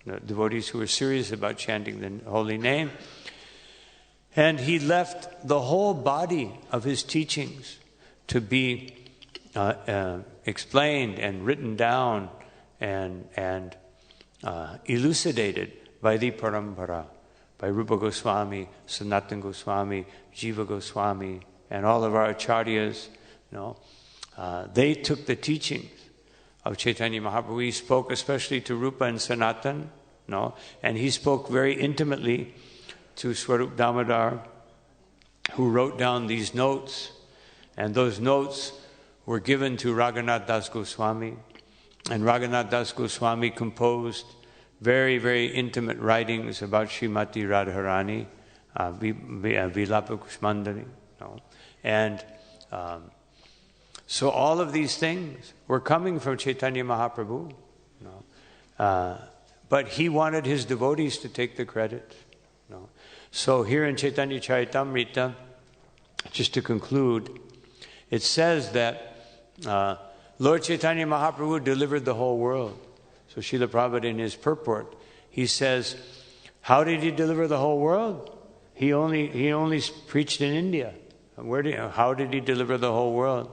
[SPEAKER 1] the devotees who are serious about chanting the holy name. And he left the whole body of his teachings to be explained and written down and elucidated by the parampara, by Rupa Goswami, Sanatana Goswami, Jiva Goswami, and all of our acharyas. They took the teachings of Chaitanya Mahaprabhu. He spoke especially to Rupa and Sanatan, and he spoke very intimately to Swarup Damodar, who wrote down these notes, and those notes were given to Raghunath Das Goswami, and Raghunath Das Goswami composed very, very intimate writings about Srimati Radharani, Vilapa Kushmandali, and so all of these things were coming from Chaitanya Mahaprabhu, but he wanted his devotees to take the credit. So here in Caitanya-caritāmṛta, just to conclude, it says that Lord Chaitanya Mahaprabhu delivered the whole world. So Srila Prabhupada in his purport, he says, how did he deliver the whole world? He only preached in India. How did he deliver the whole world?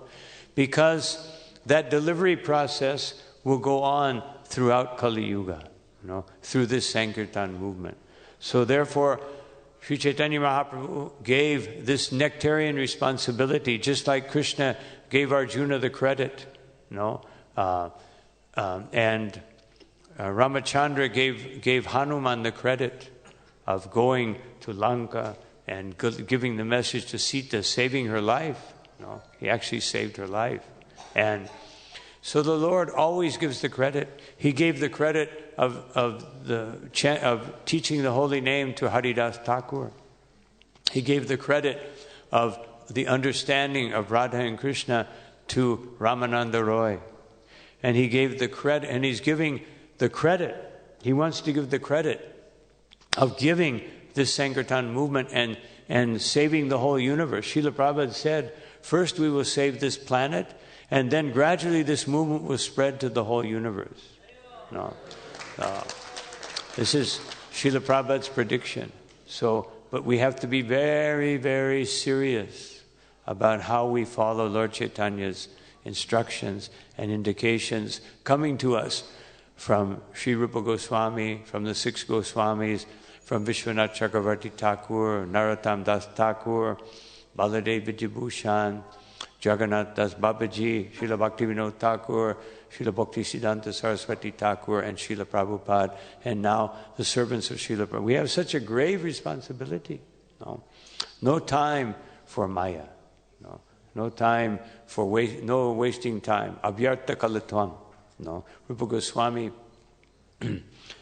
[SPEAKER 1] Because that delivery process will go on throughout Kali Yuga, through this Sankirtan movement. So therefore, Sri Chaitanya Mahaprabhu gave this nectarian responsibility, just like Krishna gave Arjuna the credit, and Ramachandra gave Hanuman the credit of going to Lanka and giving the message to Sita, saving her life. He actually saved her life. And so the Lord always gives the credit. He gave the credit of teaching the holy name to Haridas Thakur. He gave the credit of the understanding of Radha and Krishna to Ramananda Roy. And he gave the credit, and he's giving the credit. He wants to give the credit of giving this Sankirtan movement and saving the whole universe. Srila Prabhupada said, first we will save this planet, and then gradually this movement will spread to the whole universe. This is Srila Prabhupada's prediction. But we have to be very, very serious about how we follow Lord Chaitanya's instructions and indications coming to us from Sri Rupa Goswami, from the 6 Goswamis, from Vishwanath Chakravarti Thakur, Narottam Das Thakur, Baladev Vijayabhushan, Jagannath Das Babaji, Srila Bhaktivinoda Thakur, Srila Bhakti Siddhanta Saraswati Thakur, and Srila Prabhupada, and now the servants of Srila Prabhupada. We have such a grave responsibility. No time for Maya. No time for no wasting time. Abhyartha kalatvam. Rupa Goswami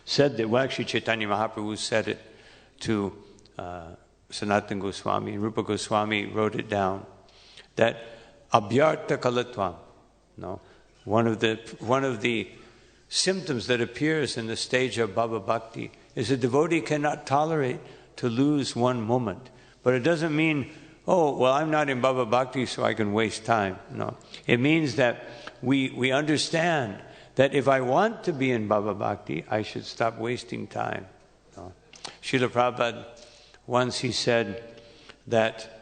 [SPEAKER 1] said that, well, actually Chaitanya Mahaprabhu said it to Sanatana Goswami. Rupa Goswami wrote it down, that abhyartha kalatvam, one of the symptoms that appears in the stage of Bhava Bhakti is a devotee cannot tolerate to lose one moment. But it doesn't mean, oh, well, I'm not in Bhava Bhakti so I can waste time. No. It means that we understand that if I want to be in Bhava Bhakti, I should stop wasting time. Srila Prabhupada, once he said that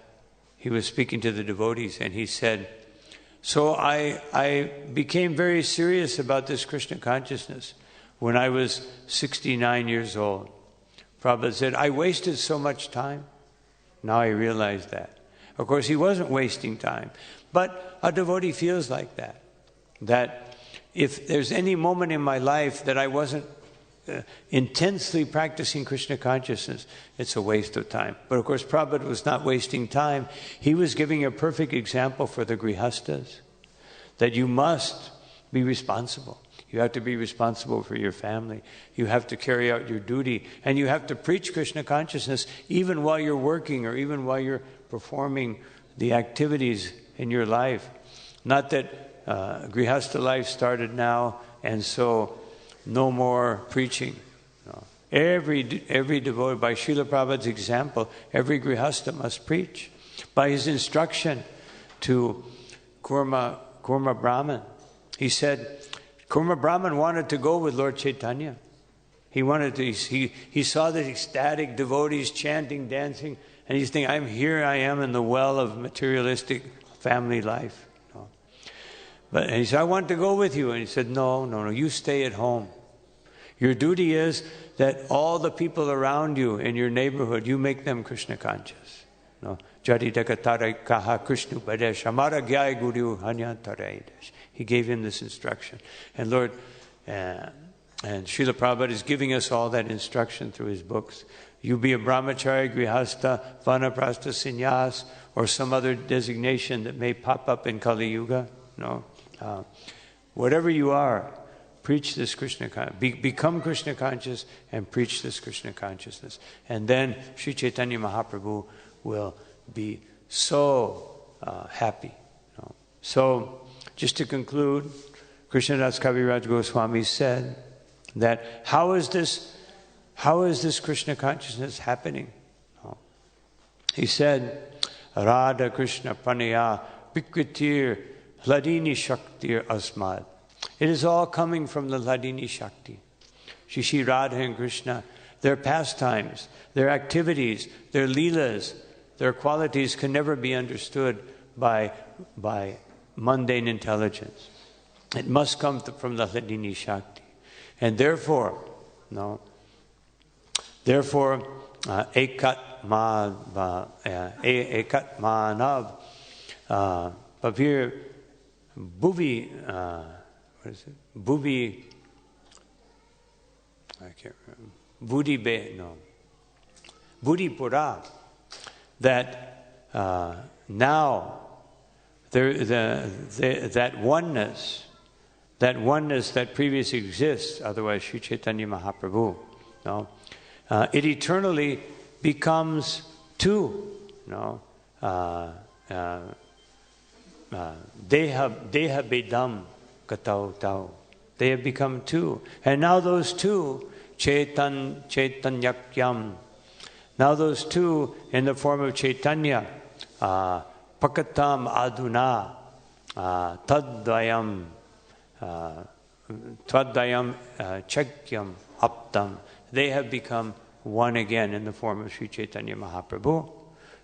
[SPEAKER 1] he was speaking to the devotees, and he said, so I became very serious about this Krishna consciousness when I was 69 years old. Prabhupada said, I wasted so much time. Now I realize that. Of course, he wasn't wasting time. But a devotee feels like that. That if there's any moment in my life that I wasn't intensely practicing Krishna consciousness, it's a waste of time. But of course, Prabhupada was not wasting time. He was giving a perfect example for the grihastas, that you must be responsible. You have to be responsible for your family. You have to carry out your duty. And you have to preach Krishna consciousness even while you're working or even while you're performing the activities in your life. Not that grihasta life started now, and so no more preaching. No. Every devotee, by Srila Prabhupada's example, every grihasta must preach. By his instruction to Kurma Brahman, he said, Kurma Brahman wanted to go with Lord Chaitanya. He saw the ecstatic devotees chanting, dancing, and he's thinking, I am in the well of materialistic family life. No. And he said, I want to go with you. And he said, no, you stay at home. Your duty is that all the people around you in your neighborhood, you make them Krishna conscious. No. He gave him this instruction. And Lord, and Srila Prabhupada is giving us all that instruction through his books. You be a brahmachari, grihasta, vanaprastha, sannyas, or some other designation that may pop up in Kali Yuga. No. Whatever you are, preach this Krishna consciousness. Become Krishna conscious and preach this Krishna consciousness. And then Sri Chaitanya Mahaprabhu will be so happy. No. So, just to conclude, Krishnadas Kaviraj Goswami said that how is this Krishna consciousness happening? No. He said, Radha Krishna Pranaya Vikritir Hladini Shaktir Asmad. It is all coming from the Hladini Shakti. Shri Radha and Krishna, their pastimes, their activities, their Lilas, their qualities can never be understood by mundane intelligence. It must come from the Hladini Shakti. And therefore, Ekat Manav Pavir Bhuvi, what is it? Bhuvi, I can't remember. Buddhi Pura, that now that oneness that previously exists, otherwise Sri Chaitanya Mahaprabhu, it eternally becomes two. Deha bedam katau tau. They have become two. And now those two, Chaitanyakyam, now those two in the form of Chaitanya, Pakatam Aduna, Tadvayam, Chakyam Aptam, they have become one again in the form of Sri Chaitanya Mahaprabhu.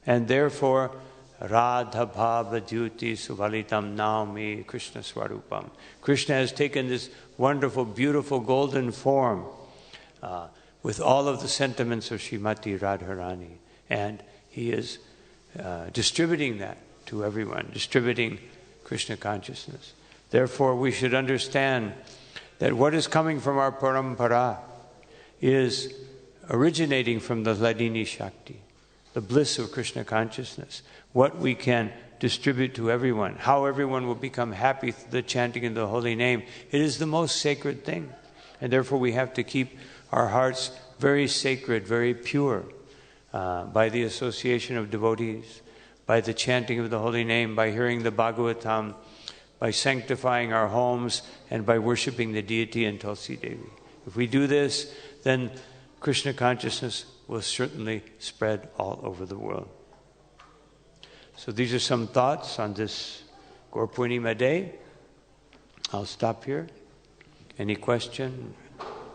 [SPEAKER 1] And therefore, Radha Bhava Jyoti Suvalitam Naumi Krishna Swarupam. Krishna has taken this wonderful, beautiful golden form with all of the sentiments of Srimati Radharani. And he is distributing that to everyone, distributing Krishna consciousness. Therefore, we should understand that what is coming from our parampara is originating from the Hladini Shakti, the bliss of Krishna consciousness, what we can distribute to everyone, how everyone will become happy through the chanting of the holy name. It is the most sacred thing. And therefore we have to keep our hearts very sacred, very pure, by the association of devotees, by the chanting of the holy name, by hearing the Bhagavatam, by sanctifying our homes, and by worshipping the deity in Tulsi Devi. If we do this, then Krishna consciousness will certainly spread all over the world. So these are some thoughts on this Gaur Purnima day. I'll stop here. Any question,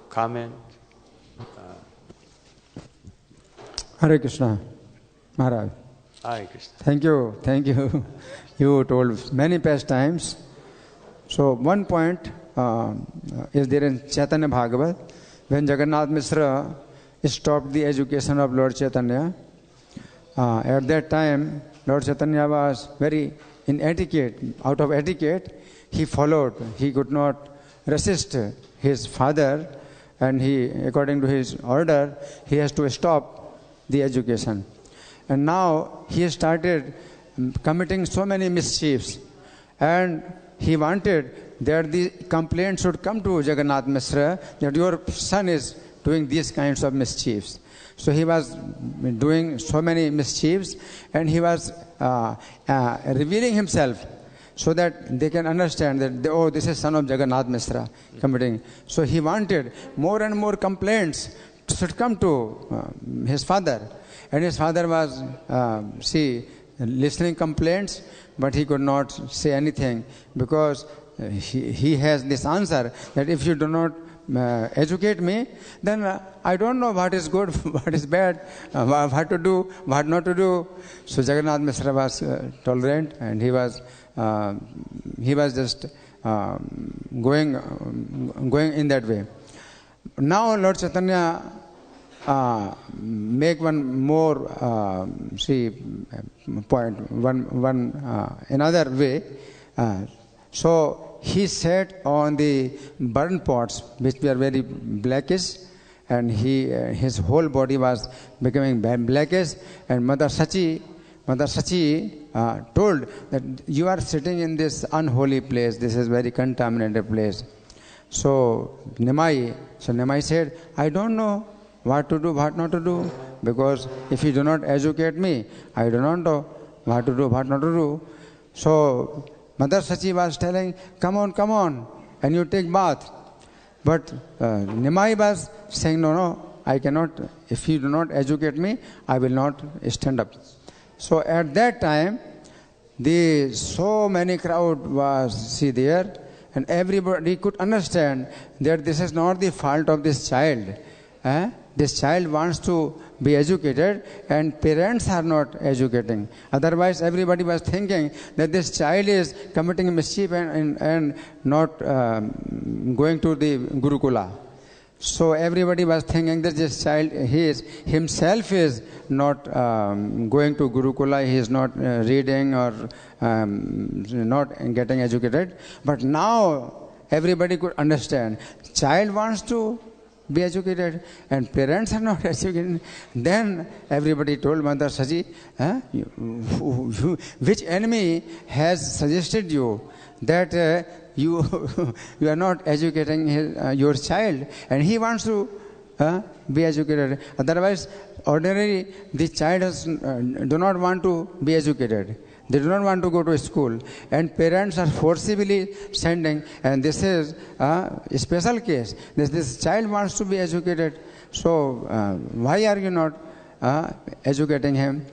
[SPEAKER 1] comment?
[SPEAKER 2] Hare Krishna, Maharaj.
[SPEAKER 1] Hare Krishna.
[SPEAKER 2] Thank you. You told many pastimes. So one point is there in Chaitanya Bhagavad, when Jagannath Mishra stopped the education of Lord Chaitanya. At that time, Lord Chaitanya was very out of etiquette, he followed. He could not resist his father, and according to his order, he has to stop the education. And now he started committing so many mischiefs, and he wanted that the complaint should come to Jagannath Mishra that your son is doing these kinds of mischiefs. So he was doing so many mischiefs, and he was revealing himself so that they can understand that, this is son of Jagannath Mishra committing. So he wanted more and more complaints should come to his father. And his father was, listening complaints, but he could not say anything, because he has this answer that if you do not educate me, then I don't know what is good, what is bad, what to do, what not to do. So Jagannath Mishra was tolerant, and he was he was just going in that way. Now Lord Chaitanya make one more point, another way. So he sat on the burnt pots, which were very blackish, and his whole body was becoming blackish. And Mother Sachi told that you are sitting in this unholy place. This is very contaminated place. So Nimai said, I don't know what to do, what not to do, because if you do not educate me, I do not know what to do, what not to do. So Mother Sachi was telling, come on, and you take bath. But Nimai was saying, no, I cannot. If you do not educate me, I will not stand up. So at that time, so many crowd was there, and everybody could understand that this is not the fault of this child. This child wants to be educated, and parents are not educating. Otherwise, everybody was thinking that this child is committing mischief and not going to the Gurukula. So everybody was thinking that this child, himself is not going to Gurukula, he is not reading or not getting educated. But now everybody could understand. Child wants to be educated and parents are not educated. Then everybody told Mother Sachi, which enemy has suggested you that you are not educating your child, and he wants to be educated. Otherwise, ordinarily, the child do not want to be educated. They do not want to go to school, and parents are forcibly sending. And this is a special case. This child wants to be educated. So why are you not educating him?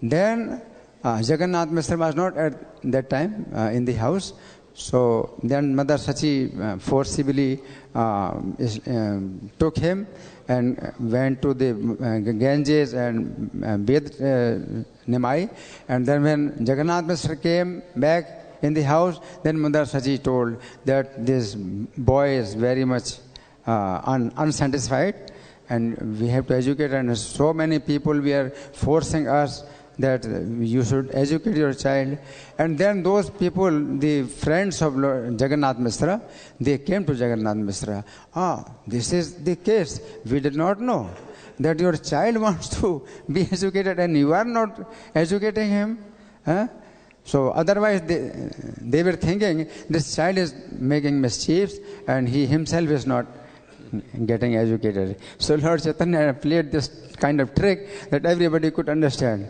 [SPEAKER 2] Then Jagannath Mishra was not at that time in the house. So then Mother Sachi forcibly took him and went to the Ganges and bathed Nimai. And then when Jagannath Mishra came back in the house, then Mother Sachi told that this boy is very much unsatisfied and we have to educate. And so many people were forcing us that you should educate your child. And then those people, the friends of Lord Jagannath Mishra, they came to Jagannath Mishra. This is the case. We did not know that your child wants to be educated and you are not educating him. So otherwise they were thinking this child is making mischiefs and he himself is not getting educated. So Lord Chaitanya played this kind of trick that everybody could understand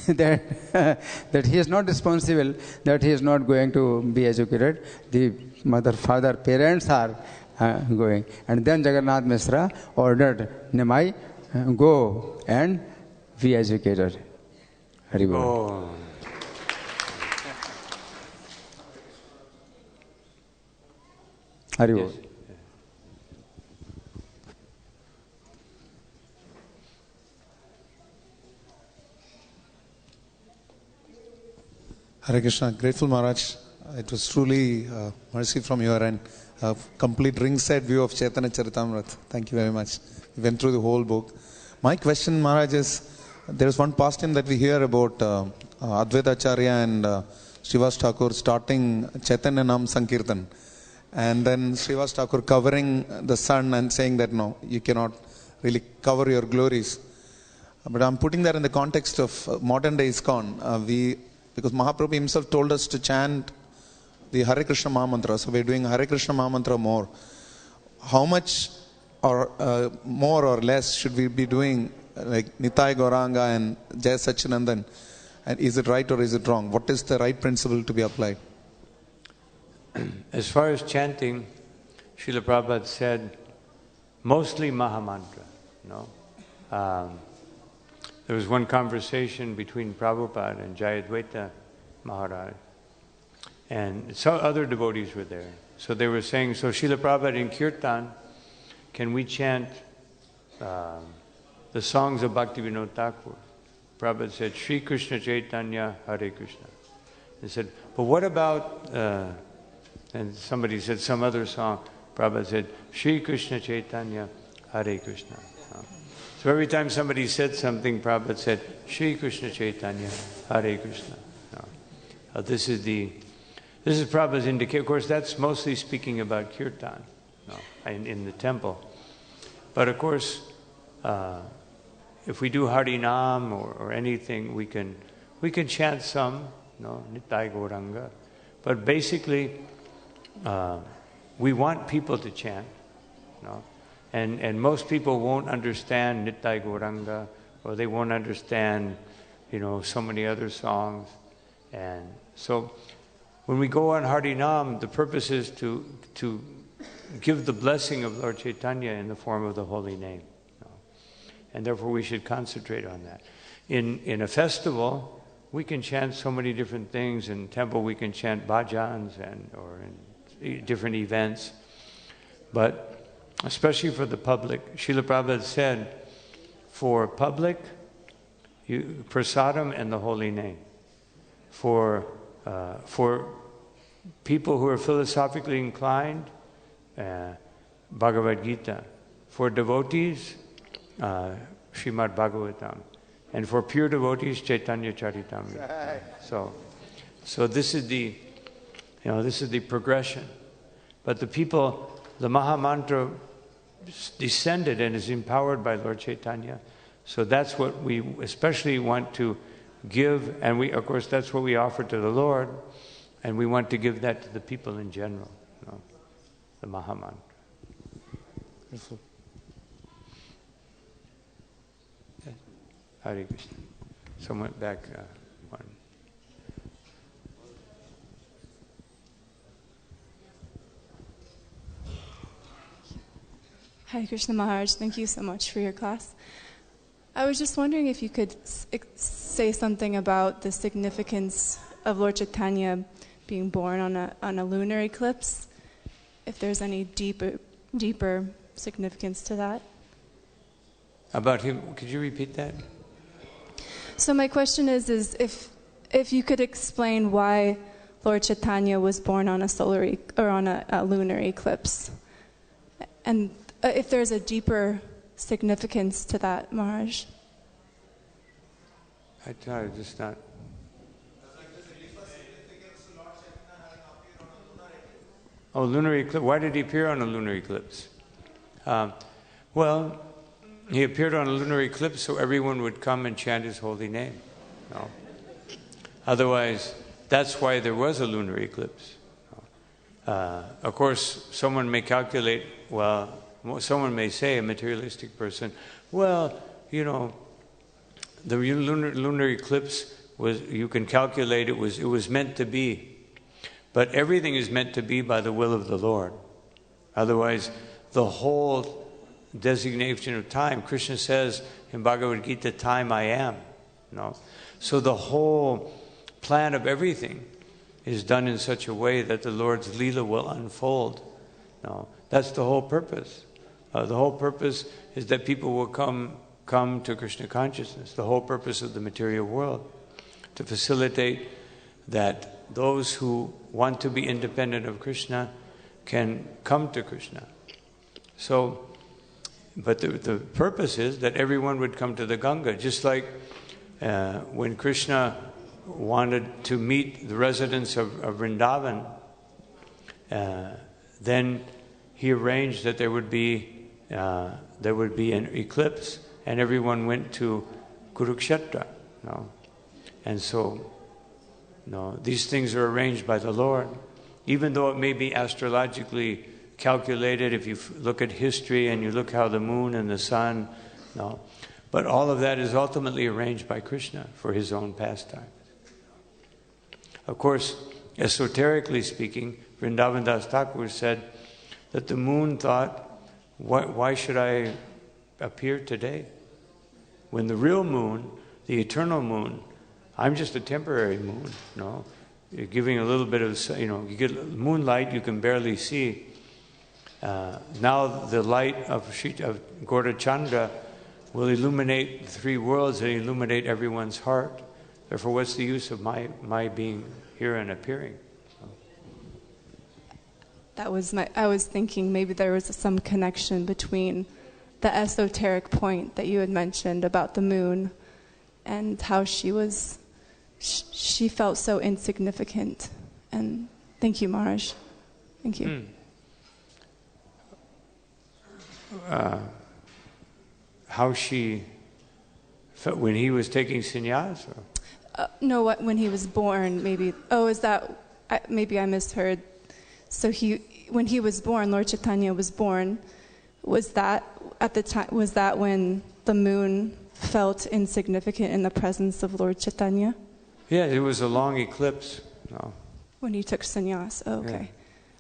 [SPEAKER 2] that he is not responsible, that he is not going to be educated. The mother, father, parents are going. And then Jagannath Mishra ordered Nimai, go and be educated. Hari Bol. Hari Bol.
[SPEAKER 1] Yes.
[SPEAKER 3] Hare Krishna, grateful Maharaj. It was truly mercy from your end. A complete ringside view of Caitanya-caritāmṛta. Thank you very much. We went through the whole book. My question, Maharaj, is there is one pastime that we hear about Advaita Acharya and Srivas Thakur starting Chaitanya Nam Sankirtan. And then Srivas Thakur covering the sun and saying that no, you cannot really cover your glories. But I'm putting that in the context of modern day Iskcon. Because Mahaprabhu himself told us to chant the Hare Krishna Mahamantra. So we're doing Hare Krishna Mahamantra more. How much or more or less should we be doing like Nitai Gauranga and Jai Satchidananda? And is it right or is it wrong? What is the right principle to be applied?
[SPEAKER 1] As far as chanting, Srila Prabhupada said mostly Mahamantra. There was one conversation between Prabhupada and Jayadvaita Maharaj, and some other devotees were there. So they were saying, so Srila Prabhupada in Kirtan, can we chant the songs of Bhaktivinoda Thakur? Prabhupada said, Shri Krishna Chaitanya Hare Krishna, They said, but what about, and somebody said some other song, Prabhupada said, Shri Krishna Chaitanya, Hare Krishna. So every time somebody said something, Prabhupada said, Shri Krishna Chaitanya, Hare Krishna. This is Prabhupada's indication. Of course, that's mostly speaking about kirtan in the temple. But of course, if we do Harinam or anything, we can chant some, Nitai Gauranga. But basically, we want people to chant, and most people won't understand Nitai Gauranga, or they won't understand, so many other songs. And so when we go on Harinam, the purpose is to give the blessing of Lord Chaitanya in the form of the holy name. And therefore we should concentrate on that. In a festival, we can chant so many different things. In temple, we can chant bhajans or in different events. But especially for the public, Srila Prabhupada said, for public, prasadam and the holy name. For people who are philosophically inclined, Bhagavad Gita. For devotees, Srimad Bhagavatam. And for pure devotees, Caitanya-caritāmṛta. So this is the progression. But the people, the Maha Mantra descended and is empowered by Lord Chaitanya. So that's what we especially want to give, and of course that's what we offer to the Lord, and we want to give that to the people in general, the Maha Mantra. Beautiful. Hare Krishna. Someone back one.
[SPEAKER 4] Hare Krishna Maharaj, thank you so much for your class. I was just wondering if you could say something about the significance of Lord Chaitanya being born on a lunar eclipse, if there's any deeper significance to that.
[SPEAKER 1] About him, could you repeat that?
[SPEAKER 4] So my question is if you could explain why Lord Chaitanya was born on a lunar eclipse, and if there's a deeper significance to that, Maharaj.
[SPEAKER 1] I try to just not. Oh, lunar eclipse. Why did he appear on a lunar eclipse? Well, he appeared on a lunar eclipse so everyone would come and chant his holy name. Otherwise, that's why there was a lunar eclipse. Of course, someone may calculate, someone may say, a materialistic person, the lunar eclipse was, you can calculate it was meant to be. But everything is meant to be by the will of the Lord. Otherwise, the whole designation of time, Krishna says in Bhagavad Gita, time I am. So the whole plan of everything is done in such a way that the Lord's Lila will unfold. That's the whole purpose. The whole purpose is that people will come to Krishna consciousness. The whole purpose of the material world, to facilitate that those who want to be independent of Krishna can come to Krishna. So, but the purpose is that everyone would come to the Ganga, just like when Krishna wanted to meet the residents of Vrindavan, then he arranged that there would be an eclipse, and everyone went to Kurukshetra. And so, these things are arranged by the Lord, even though it may be astrologically calculated. If you look at history and you look how the moon and the sun, but all of that is ultimately arranged by Krishna for his own pastime. Of course, esoterically speaking, Vrindavan Das Thakur said that the moon thought, why should I appear today? When the real moon, the eternal moon, I'm just a temporary moon. You're giving a little bit of, you get moonlight you can barely see. Now the light of Gaura Chandra will illuminate the three worlds and illuminate everyone's heart. Therefore, what's the use of my being here and appearing.
[SPEAKER 4] I was thinking maybe there was some connection between the esoteric point that you had mentioned about the moon and how she felt so insignificant. And thank you, Maharaj. Thank you.
[SPEAKER 1] How she felt when he was taking sannyas?
[SPEAKER 4] No, when he was born, maybe. Oh, is that? Maybe I misheard. So when he was born, Lord Chaitanya was born. Was that at the time? Was that when the moon felt insignificant in the presence of Lord Chaitanya?
[SPEAKER 1] Yeah, it was a long eclipse. No.
[SPEAKER 4] When he took sannyas. Oh, okay.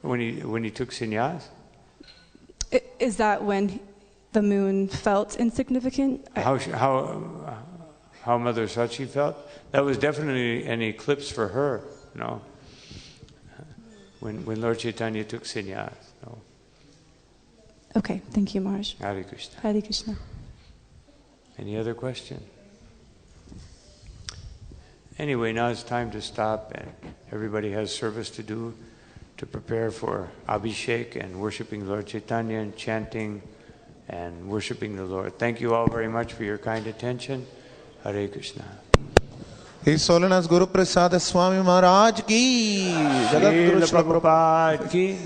[SPEAKER 1] Yeah. When he took sannyas.
[SPEAKER 4] Is that when the moon felt insignificant?
[SPEAKER 1] How Mother Sachi felt? That was definitely an eclipse for her. No. When Lord Chaitanya took sannyas. No.
[SPEAKER 4] Okay, thank you, Maharaj.
[SPEAKER 1] Hare Krishna.
[SPEAKER 4] Hare Krishna.
[SPEAKER 1] Any other question? Anyway, now it's time to stop, and everybody has service to do to prepare for Abhishek and worshiping Lord Chaitanya and chanting and worshiping the Lord. Thank you all very much for your kind attention. Hare Krishna.
[SPEAKER 3] His Holiness Guru Prasad Swami Maharaj ki, Jagat Guru
[SPEAKER 1] Prabhupada ki,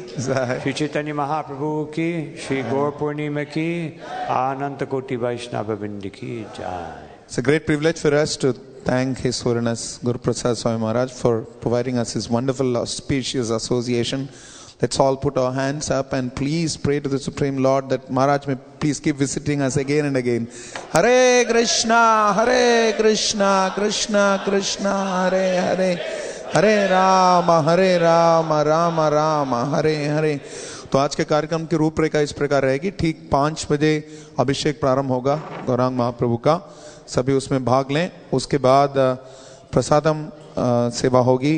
[SPEAKER 1] Shri Chaitanya Mahaprabhu ki, Shri Gaur Purnima ki, Ananta Koti Vaishnava Vrinda ki Jai.
[SPEAKER 3] It's a great privilege for us to thank His Holiness Guru Prasad Swami Maharaj for providing us his wonderful auspicious association. Let's all put our hands up and please pray to the Supreme Lord that Maharaj may please keep visiting us again and again. Hare Krishna, Krishna Krishna, Hare Hare, Hare Rama, Rama Rama, Hare Hare. तो आज के कार्यक्रम की रूपरेखा इस प्रकार रहेगी. ठीक 5 बजे अभिषेक प्रारंभ होगा गौरांग महाप्रभु का. सभी उसमें भाग लें. उसके बाद प्रसादम सेवा होगी.